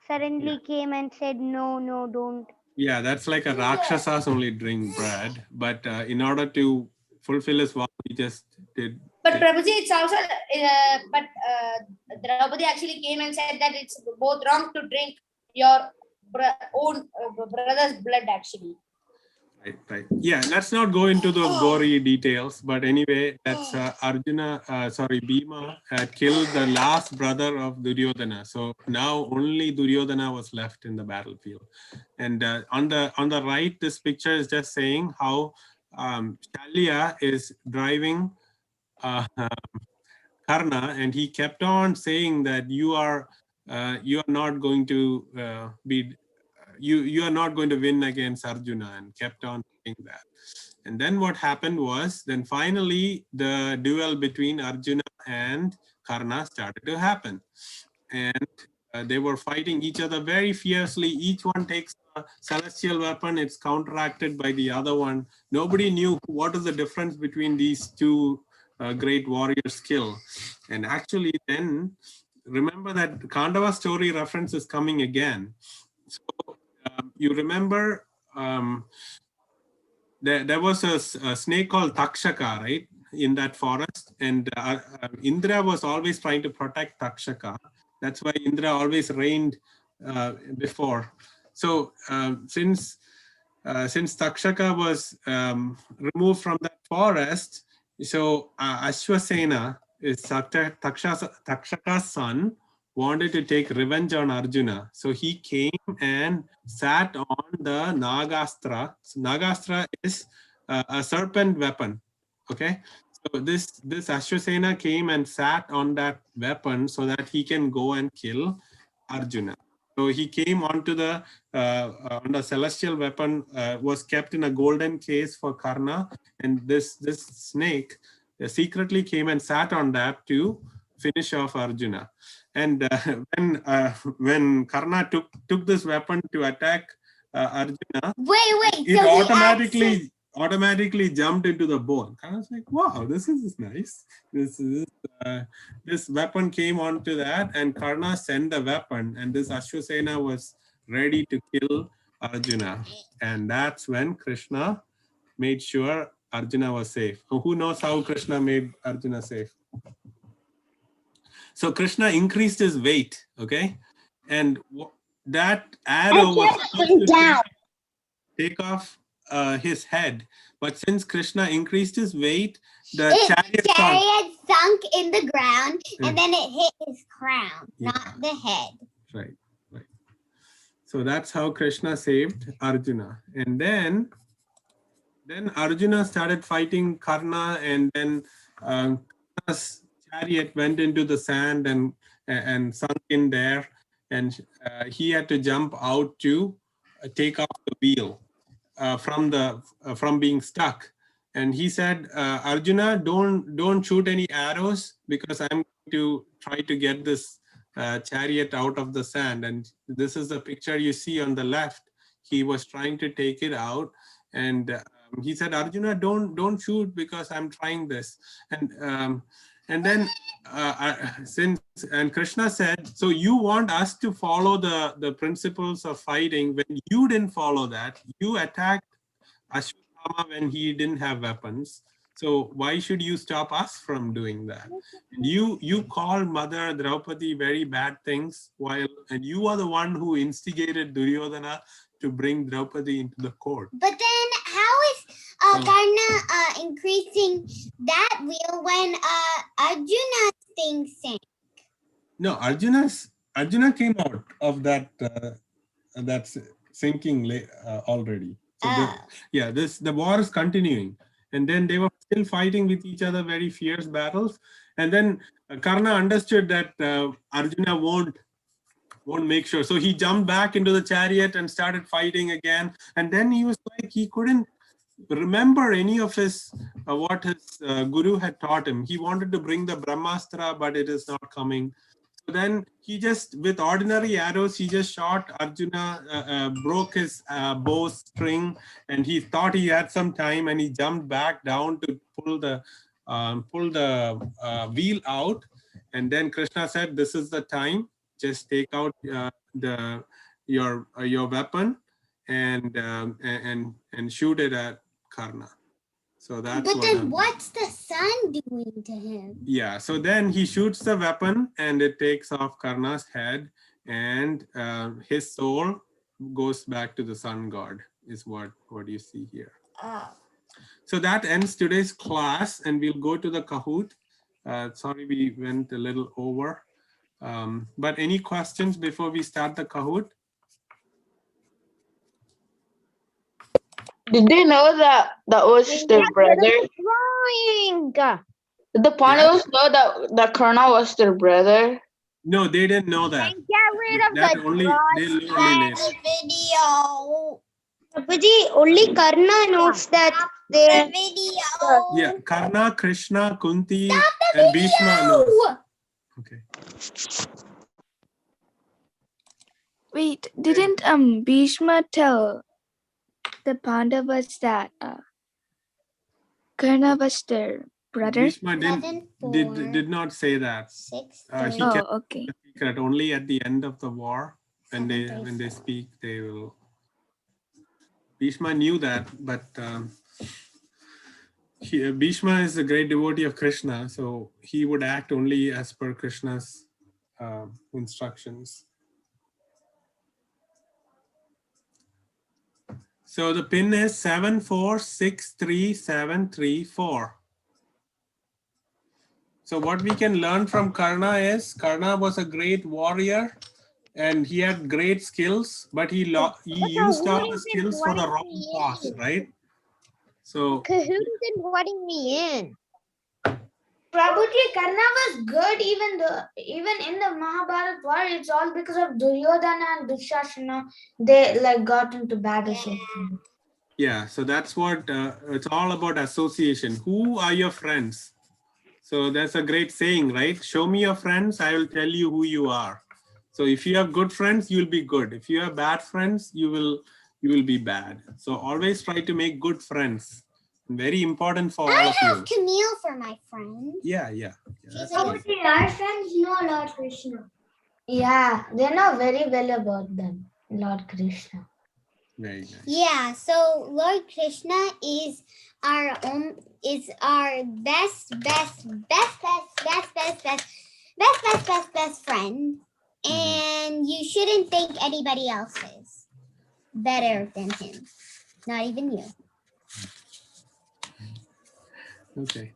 suddenly came and said, no, don't. Yeah, that's like a Rakshasas only drink bread, but in order to fulfill his vow, he just did. But Prabhuji, it's also, Draupadi actually came and said that it's both wrong to drink your own brother's blood actually. Right. Yeah, let's not go into those gory details, but anyway, that's Bhima had killed the last brother of Duryodhana. So now only Duryodhana was left in the battlefield. And on the right, this picture is just saying how Shalya is driving Karna, and he kept on saying that you are not going to you are not going to win against Arjuna, and kept on saying that. And then what happened was, then finally the duel between Arjuna and Karna started to happen. And they were fighting each other very fiercely. Each one takes a celestial weapon. It's counteracted by the other one. Nobody knew what is the difference between these two great warrior skill. And actually then, remember that Kandava story reference is coming again. So you remember there was a snake called Takshaka, right, in that forest. And Indra was always trying to protect Takshaka. That's why Indra always reigned before. So since Takshaka was removed from that forest, so Ashwasena, is Takshaka's son, wanted to take revenge on Arjuna. So he came and sat on the Nagastra. So Nagastra is a serpent weapon. Okay. So this Ashwasena came and sat on that weapon so that he can go and kill Arjuna. So he came onto the on the celestial weapon, was kept in a golden case for Karna, and this snake secretly came and sat on that to finish off Arjuna. And when Karna took this weapon to attack Arjuna, it automatically jumped into the bowl. I was like, wow, this is nice. This weapon came onto that, and Karna sent the weapon, and this Ashwasena was ready to kill Arjuna. And that's when Krishna made sure Arjuna was safe. Who knows how Krishna made Arjuna safe? So Krishna increased his weight, okay? And that arrow was supposed to take off his head. But since Krishna increased his weight, the chariot sunk in the ground, and then it hit his crown, not the head. Right. So that's how Krishna saved Arjuna. And then Arjuna started fighting Karna, and then Karna's chariot went into the sand and sunk in there, and he had to jump out to take off the wheel from being stuck. And he said, Arjuna, don't shoot any arrows, because I'm going to try to get this chariot out of the sand. And this is the picture you see on the left. He was trying to take it out, and he said, Arjuna, don't shoot, because I'm trying this. And then and Krishna said, so you want us to follow the principles of fighting when you didn't follow that. You attacked Ashwatthama when he didn't have weapons. So why should you stop us from doing that? And you called Mother Draupadi very bad things, and you are the one who instigated Duryodhana to bring Draupadi into the court. But then how is Karna increasing that wheel when Arjuna's thing sank? No, Arjuna came out of that sinking already. So the war is continuing, and then they were still fighting with each other, very fierce battles. And then Karna understood that Arjuna won't make sure, so he jumped back into the chariot and started fighting again. And then he was like, he couldn't remember any of his what his guru had taught him. He wanted to bring the Brahmastra, but it is not coming. So then he just, with ordinary arrows, he just shot Arjuna, broke his bow string, and he thought he had some time, and he jumped back down to pull the wheel out. And then Krishna said, "This is the time. Just take out your weapon and shoot it at Karna." So that's but then what's the sun doing to him? Yeah, so then he shoots the weapon and it takes off Karna's head, and his soul goes back to the sun god, is what you see here. So that ends today's class, and we'll go to the Kahoot. Sorry, we went a little over. But any questions before we start the Kahoot? Did they know that was their brother? Drawing. Did the Pandavas know that Karna was their brother? No, they didn't know that. Get rid of That the only they learned later. Video. Prabhuji, only Karna knows that they. Video. Yeah, Karna, Krishna, Kunti, and Bhishma knows. Okay. Wait, didn't Bhishma tell the Pandavas that Karna was their brother? Bhishma did not say that. He kept okay. the secret only at the end of the war. When they speak, they will. Bhishma knew that, but Bhishma is a great devotee of Krishna, so he would act only as per Krishna's instructions. So the pin is 7463734. So what we can learn from Karna is, Karna was a great warrior and he had great skills, but he used all the skills for the wrong cause, right? So Kahoot isn't letting me in. Prabhuji, Karna was good even in the Mahabharata war. It's all because of Duryodhana and Dushasana. They got into bad association. Yeah, so that's what it's all about, association. Who are your friends? So that's a great saying, right? Show me your friends, I will tell you who you are. So if you have good friends, you'll be good. If you have bad friends, you will be bad. So always try to make good friends. Very important for all of you. I have Camille for my friend. Yeah. Our friends know Lord Krishna. Yeah, they know very well about them, Lord Krishna. Very nice. Yeah, so Lord Krishna is our best friend, and you shouldn't think anybody else is better than him, not even you. Okay.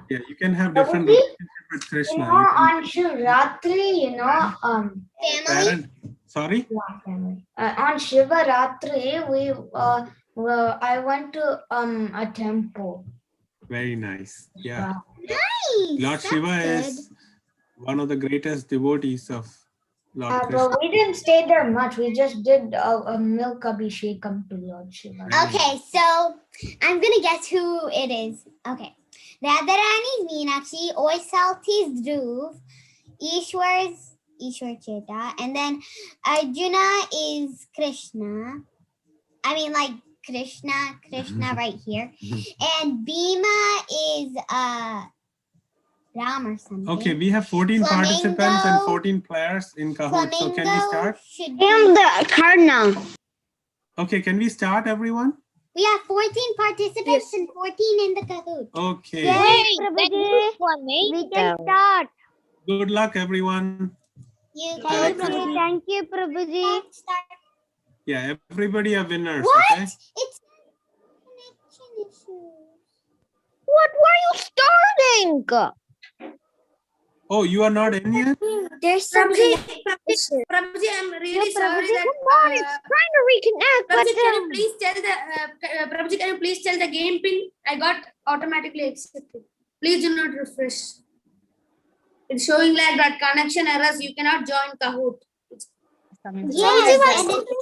Yeah, you can have different relationships with Krishna. On Shivratri, Family. Sorry? Yeah, family. On Shivaratri, I went to a temple. Very nice. Yeah. Nice. Lord Shiva is one of the greatest devotees of Lord Krishna. But we didn't stay there much. We just did a milk abhishekam to Lord Shiva. Okay, so I'm gonna guess who it is. Okay. Radharani is Meenakshi, Oisalti is Dhruv, Ishwar Cheta, and then Arjuna is Krishna. I mean, Krishna right here. And Bhima is Ram or something. Okay, we have 14 participants and 14 players in Kahoot. So can we start? I'm the Karna. Okay, can we start, everyone? We have 14 participants and 14 in the Kahoot. Okay. Yes, Prabhuji. We can start. Good luck, everyone. Thank you, Prabhuji. Yeah, everybody are winners. What? Okay. It's connection issues. What were you starting? Oh, you are not in yet? There's some Prabhuji, I'm really sorry Prabhuji, that. come on, it's trying to reconnect, but Prabhuji, can you please tell the Prabhuji, can you please tell the game pin? I got automatically accepted. Please do not refresh. It's showing like that connection errors. You cannot join Kahoot. Yes, and it's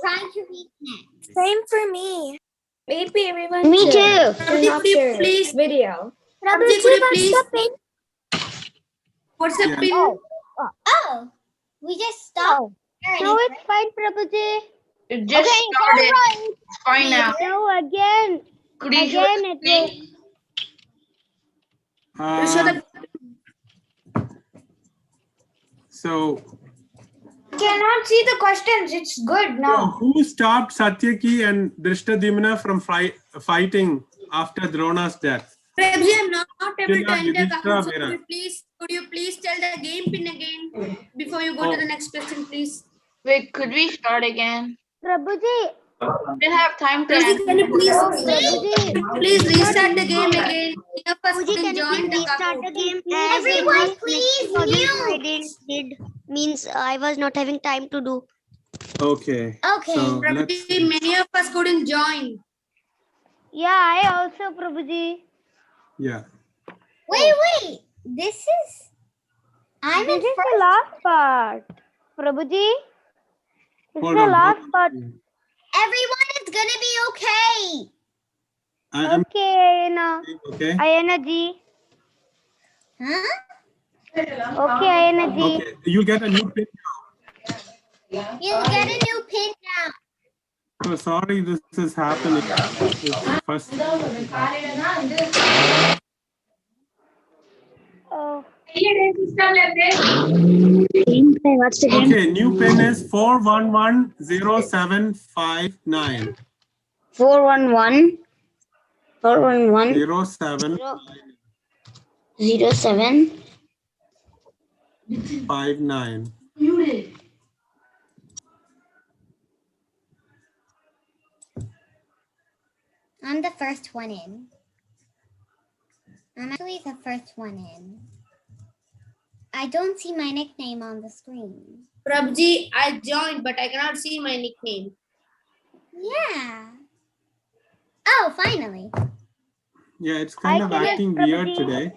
trying to reconnect. Same for me. Maybe everyone Me should too. turn off their Please. video. Prabhuji, could you please? What's the Yeah. pin? Oh, we just stopped. No, it's fine, Prabhuji. It just started. It's fine now. No, again. Could you show Again, the it will. screen? You show the So Cannot see the questions. It's good now. who stopped Satyaki and Drishtadyumna from fighting after Drona's death? Prabhuji, I'm not able to Yudhishthira, enter Kahoot. So Virat. could you please tell the game pin again before you go to the next question, please? Wait, could we start again? Prabhuji. We didn't have time to Prabhuji, can you Prabhuji. please restart the game again? Many of us Prabhuji, couldn't can you join please the restart the Kahoot. game? Everyone, please I mute. did means I was not having time to do. Okay. Okay. So let's Prabhuji, many of us couldn't join. Yeah, I also, Prabhuji. yeah. Wait. This is. I'm in This is first. the last part. Prabhuji. This is Hold the on. last part. Everyone, it's gonna be okay. I'm Okay, Ayana. okay. Ayana ji. Huh? Okay, Ayana ji. Okay. You'll get a new pin. You'll get a new pin now. So sorry, this is happening. First. Oh. Okay, new pin is 4110759. 411 07 07 59. I'm the first one in. I'm actually the first one in. I don't see my nickname on the screen. Prabhuji, I joined, but I cannot see my nickname. Yeah. Oh, finally. Yeah, it's kind of acting weird today.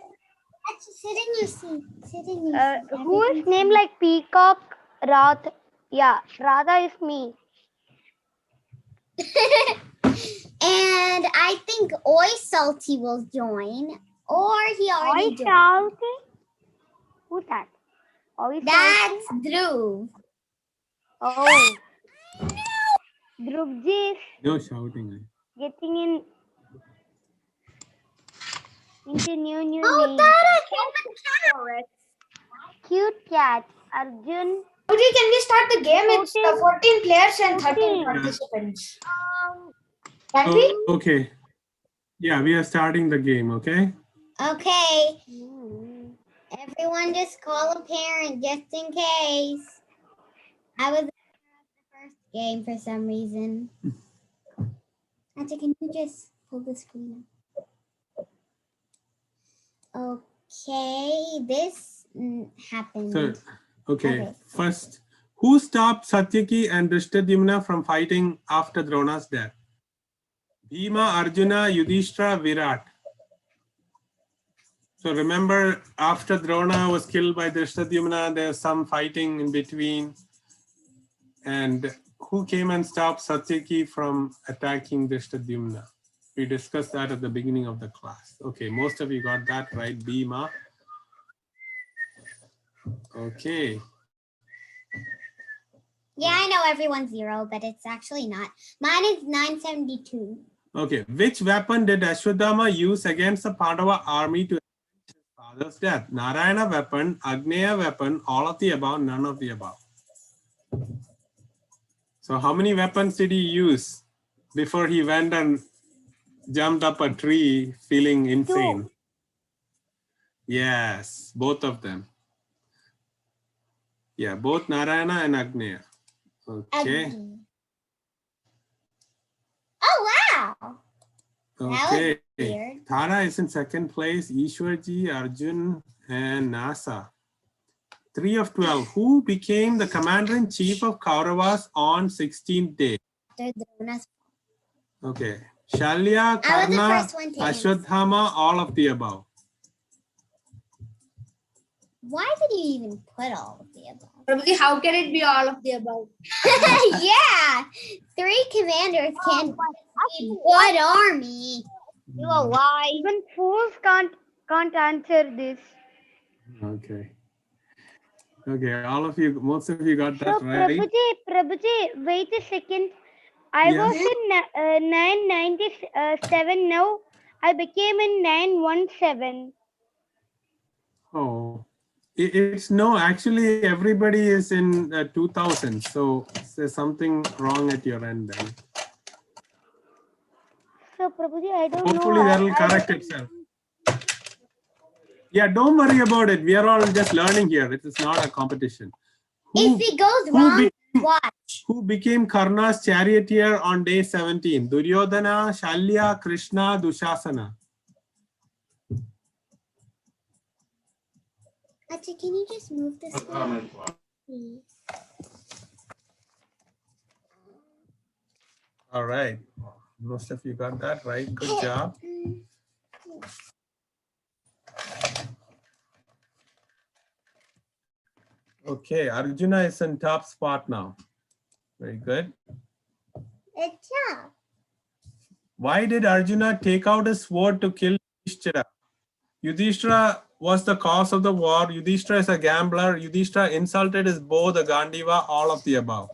Sit in your seat. Sit in your seat. Who is named like Peacock? Radha. Yeah, Radha is me. And I think Oi Salty will join. Or he already joined. Salty? Who's that? That's Dhruv. Oh. Dhruvji is No shouting. getting into new Oh, names. Tara came with Cute cat. Arjun. Prabhuji, can we start the game? It's 14. 14 players and 13 14. participants. Can we? Okay. Yeah, we are starting the game, okay? Okay. Everyone just call a parent just in case. I was at the first game for some reason. Auntie, can you just pull the screen up? Okay, this happened. So, okay. Okay. First, who stopped Satyaki and Drishtadyumna from fighting after Drona's death? Bhima, Arjuna, Yudhishthira, Virat. So remember, after Drona was killed by Drishtadyumna, there's some fighting in between. And who came and stopped Satyaki from attacking Drishtadyumna? We discussed that at the beginning of the class. Okay, most of you got that right, Bhima. Okay. Yeah, I know everyone's 0, but it's actually not. Mine is 972. Okay, which weapon did Ashwadama use against the Pandava army to father's death. Narayana weapon, Agneya weapon, all of the above, none of the above. So how many weapons did he use before he went and jumped up a tree feeling insane? 2. Yes, both of them. Yeah, both Narayana and Agneya. Okay. Oh, wow. Okay. Weird. Tara is in second place. Ishwarji, Arjun, and Nasa. 3 of 12. Who became the commander-in-chief of Kauravas on 16th day? Okay. Shalya, Karna, Ashwadhama, all of the above. Why did you even put all of the above? Prabhuji, how can it be all of the above? Yeah, 3 commanders can be one army. You are why. Even fools can't answer this. Okay. Okay, all of you, most of you got that So right. Prabhuji, wait a second. I was in 997 now. I became in 917. Oh, it's no, actually everybody is in 2000. So there's something wrong at your end then. So Prabhuji, I don't Hopefully know. that will correct itself. Yeah, don't worry about it. We are all just learning here. It is not a competition. If it goes wrong, watch. Who became Karna's charioteer on day 17? Duryodhana, Shalya, Krishna, Dushasana. Actually, can you just move this way, please? All right. Most of you got that right. Good job. Okay, Arjuna is in top spot now. Very good. Good job. Why did Arjuna take out his sword to kill Yudhishthira? Yudhishthira was the cause of the war. Yudhishthira is a gambler. Yudhishthira insulted his bow, the Gandiva, all of the above.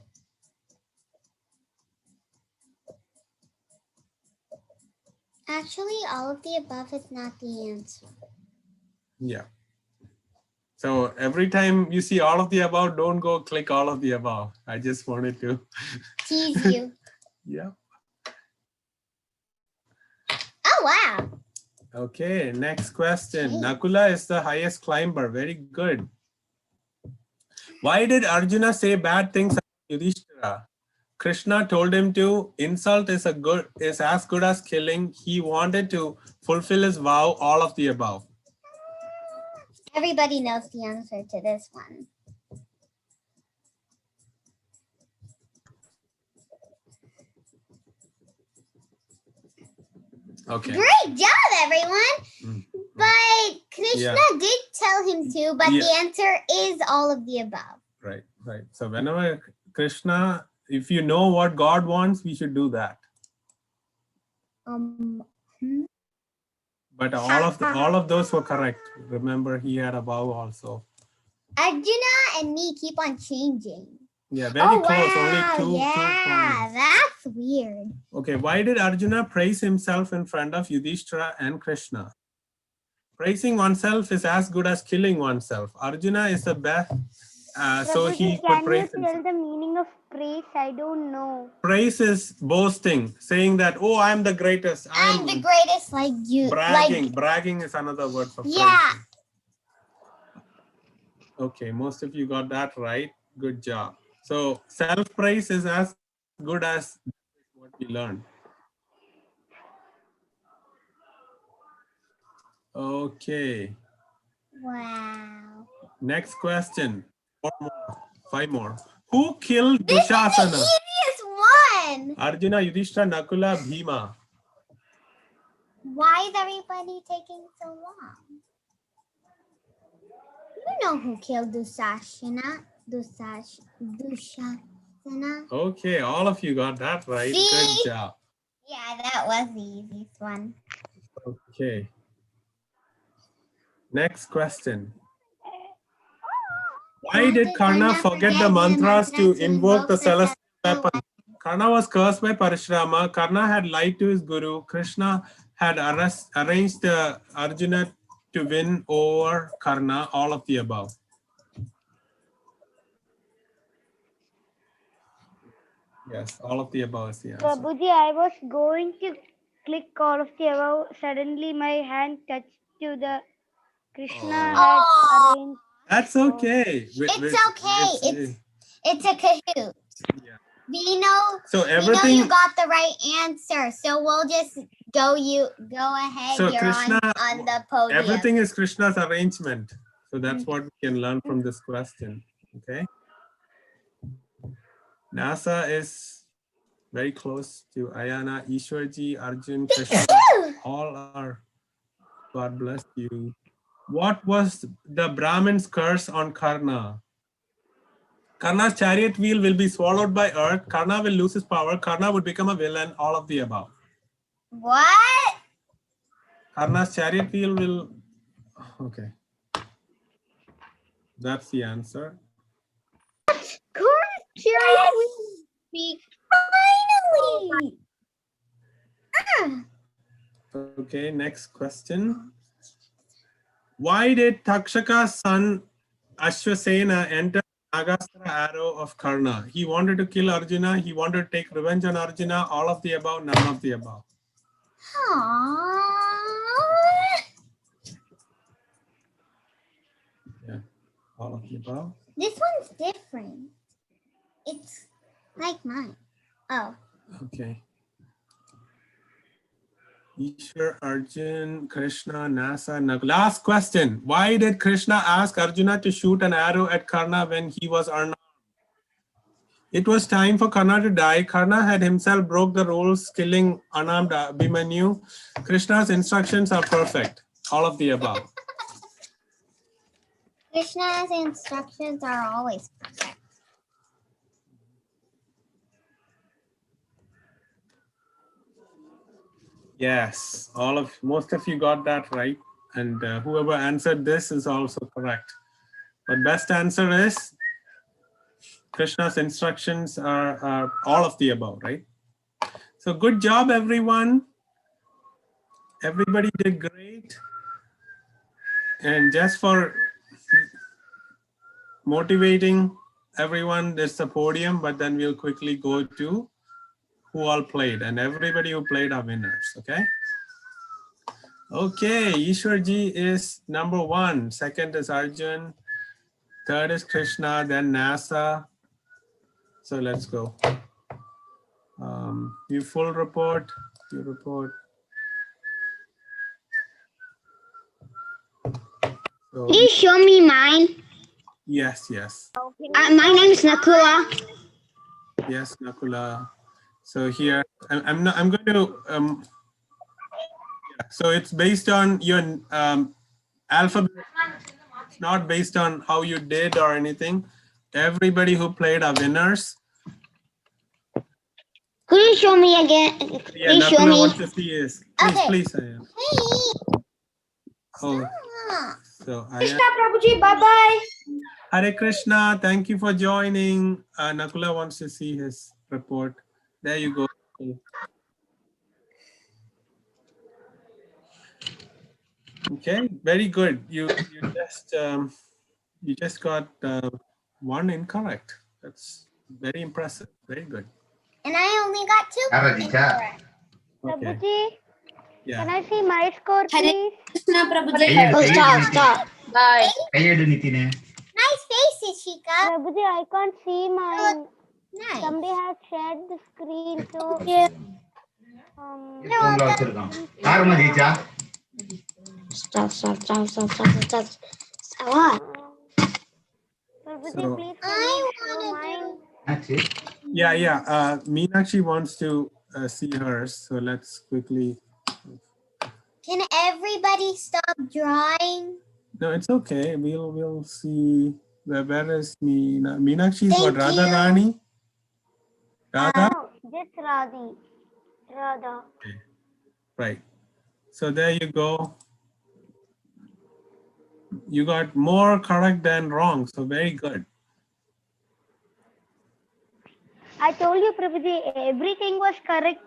Actually, all of the above is not the answer. Yeah. So every time you see all of the above, don't go click all of the above. I just wanted to tease you. Yeah. Oh, wow. Okay, next question. Nakula is the highest climber. Very good. Why did Arjuna say bad things about Yudhishthira? Krishna told him to insult is as good as killing. He wanted to fulfill his vow, all of the above. Everybody knows the answer to this one. Okay. Great job, everyone. But Krishna did tell him to, but the answer is all of the above. Right, right. So whenever Krishna, if you know what God wants, we should do that. But all of those were correct. Remember, he had a vow also. Arjuna and me keep on changing. Yeah, very close. Wow. Only two points. That's weird. Okay, why did Arjuna praise himself in front of Yudhishthira and Krishna? Praising oneself is as good as killing oneself. Arjuna is the best. So he could praise himself. Can you tell the meaning of praise? I don't know. Praise is boasting, saying that, oh, I'm the greatest. I'm the greatest, like you. Bragging. Bragging is another word for praise. Yeah. Okay, most of you got that right. Good job. So self-praise is as good as what we learned. Okay. Wow. Next question. 5 more. Who killed Dushasana? This is the easiest one. Arjuna, Yudhishthira, Nakula, Bhima. Why is everybody taking so long? You know who killed Dushasana? Dushasana. Okay, all of you got that right. See? Good job. Yeah, that was the easiest one. Okay. Next question. Why did Karna forget the mantras to invoke the celestial weapon? Karna was cursed by Parashurama. Karna had lied to his guru. Krishna had arranged Arjuna to win over Karna? All of the above. Yes, all of the above is the answer. Prabhuji, I was going to click all of the above. Suddenly, my hand touched to the Krishna had arranged. That's okay. It's okay. It's a Kahoot. Yeah. We know. So We know everything. you got the right answer. So we'll just go. You go ahead. So You're Krishna, on the podium. everything is Krishna's arrangement. So that's what we can learn from this question. Okay. NASA is very close to Ayana, Ishwarji, Arjun, Krishna. All are. God bless you. What was the Brahmin's curse on Karna? Karna's chariot wheel will be swallowed by earth. Karna will lose his power. Karna would become a villain. All of the above. What? Karna's chariot wheel will. Okay. That's the answer. Finally. Okay, next question. Why did Takshaka's son Ashwasena enter Nagastra arrow of Karna? He wanted to kill Arjuna. He wanted to take revenge on Arjuna. All of the above, none of the above. Yeah, all of the above. This one's different. It's like mine. Oh. Okay. Ishwar, Arjun, Krishna, Nasa, Nag. Last question. Why did Krishna ask Arjuna to shoot an arrow at Karna when he was unarmed? It was time for Karna to die. Karna had himself broke the rules, killing unarmed Abhimanyu. Krishna's instructions are perfect. All of the above. Krishna's instructions are always perfect. Yes, most of you got that right. And whoever answered this is also correct. But best answer is Krishna's instructions are all of the above, right? So good job, everyone. Everybody did great. And just for motivating everyone, there's the podium, but then we'll quickly go to who all played. And everybody who played are winners, okay? Okay, Ishwarji is number 1. Second is Arjun. Third is Krishna, then Nasa. So let's go. You full report, you report. So, Please show me mine. yes, yes. My name is Nakula. Yes, Nakula. So here, I'm going to, so it's based on your alphabet. It's not based on how you did or anything. Everybody who played are winners. Could you show me again? Yeah, Please show Nakula me. wants to see is. Please, Okay. please. Oh, so Krishna Prabhuji, bye-bye. Hare Krishna, thank you for joining. Nakula wants to see his report. There you go. Okay, very good. You just got 1 incorrect. That's very impressive. Very good. And I only got 2 incorrect. Okay. Prabhuji, Yeah. can I see my score, please? Krishna Prabhuji. Oh, stop. Bye. Nice faces, Shika. Prabhuji, I can't see mine. Nice. Somebody has shared the screen, so Stop. What? Prabhuji, So- please I show want mine. to Yeah. Meenakshi wants to see hers. So let's quickly. Can everybody stop drawing? No, it's okay. We'll see. Where is Meena? Meenakshi is what? Thank Radha you. Rani? Radha? No, just Radha. Okay. Right. So there you go. You got more correct than wrong. So very good. I told you, Prabhuji, everything was correct.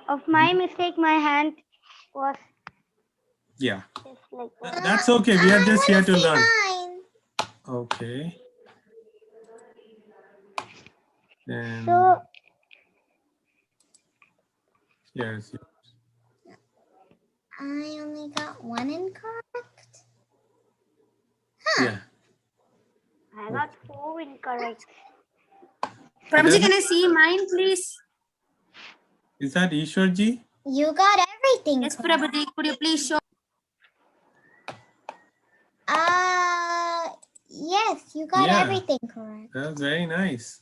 Of my mistake, my hand was Yeah. Just like that. That's okay. We are just here to learn. Mine. Okay. Then So here's I only got one incorrect. yeah. I got 4 incorrect. Prabhuji, can I see mine, please? Is that Ishwarji? You got everything Yes, correct. Prabhuji. Could you please show? Yes, you got Yeah. everything correct. That's very nice.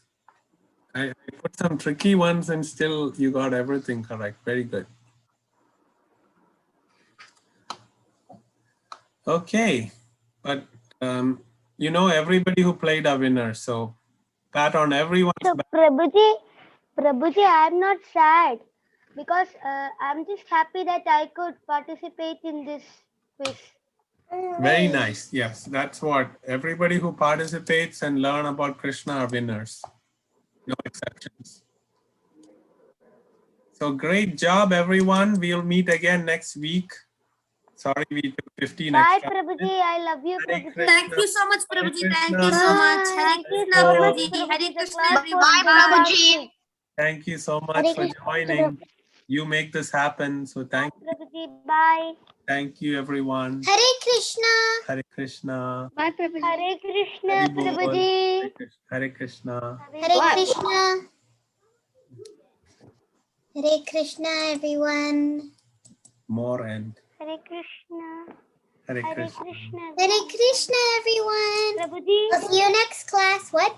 I put some tricky ones and still you got everything correct. Very good. Okay. But you know, everybody who played are winners. So pat on everyone's So back. Prabhuji, I am not sad because I'm just happy that I could participate in this quiz. Very nice. Yes, that's what everybody who participates and learn about Krishna are winners. No exceptions. So great job, everyone. We'll meet again next week. Sorry, we took 15 Bye, extra Prabhuji. minutes. I love you, Hare Prabhuji. Krishna. Thank you so much, Hare Prabhuji. Thank Krishna. you so much. Hare Thank you Krishna, so much, Prabhuji. Prabhuji. Hare The Krishna, class was everyone. fantastic. Thank you so much Hare for Krishna. joining. You make this happen. So Bye, thank Prabhuji. Bye. you, everyone. Hare Krishna. Hare Krishna. Bye, Prabhuji. Hare Krishna, Hari Bol. Prabhuji. Hare Krishna. Hare Krishna. Hare Krishna, everyone. More and Hare Krishna. Hare Hare Krishna. Krishna. Hare Krishna, everyone. Prabhuji. We'll see you next class. What?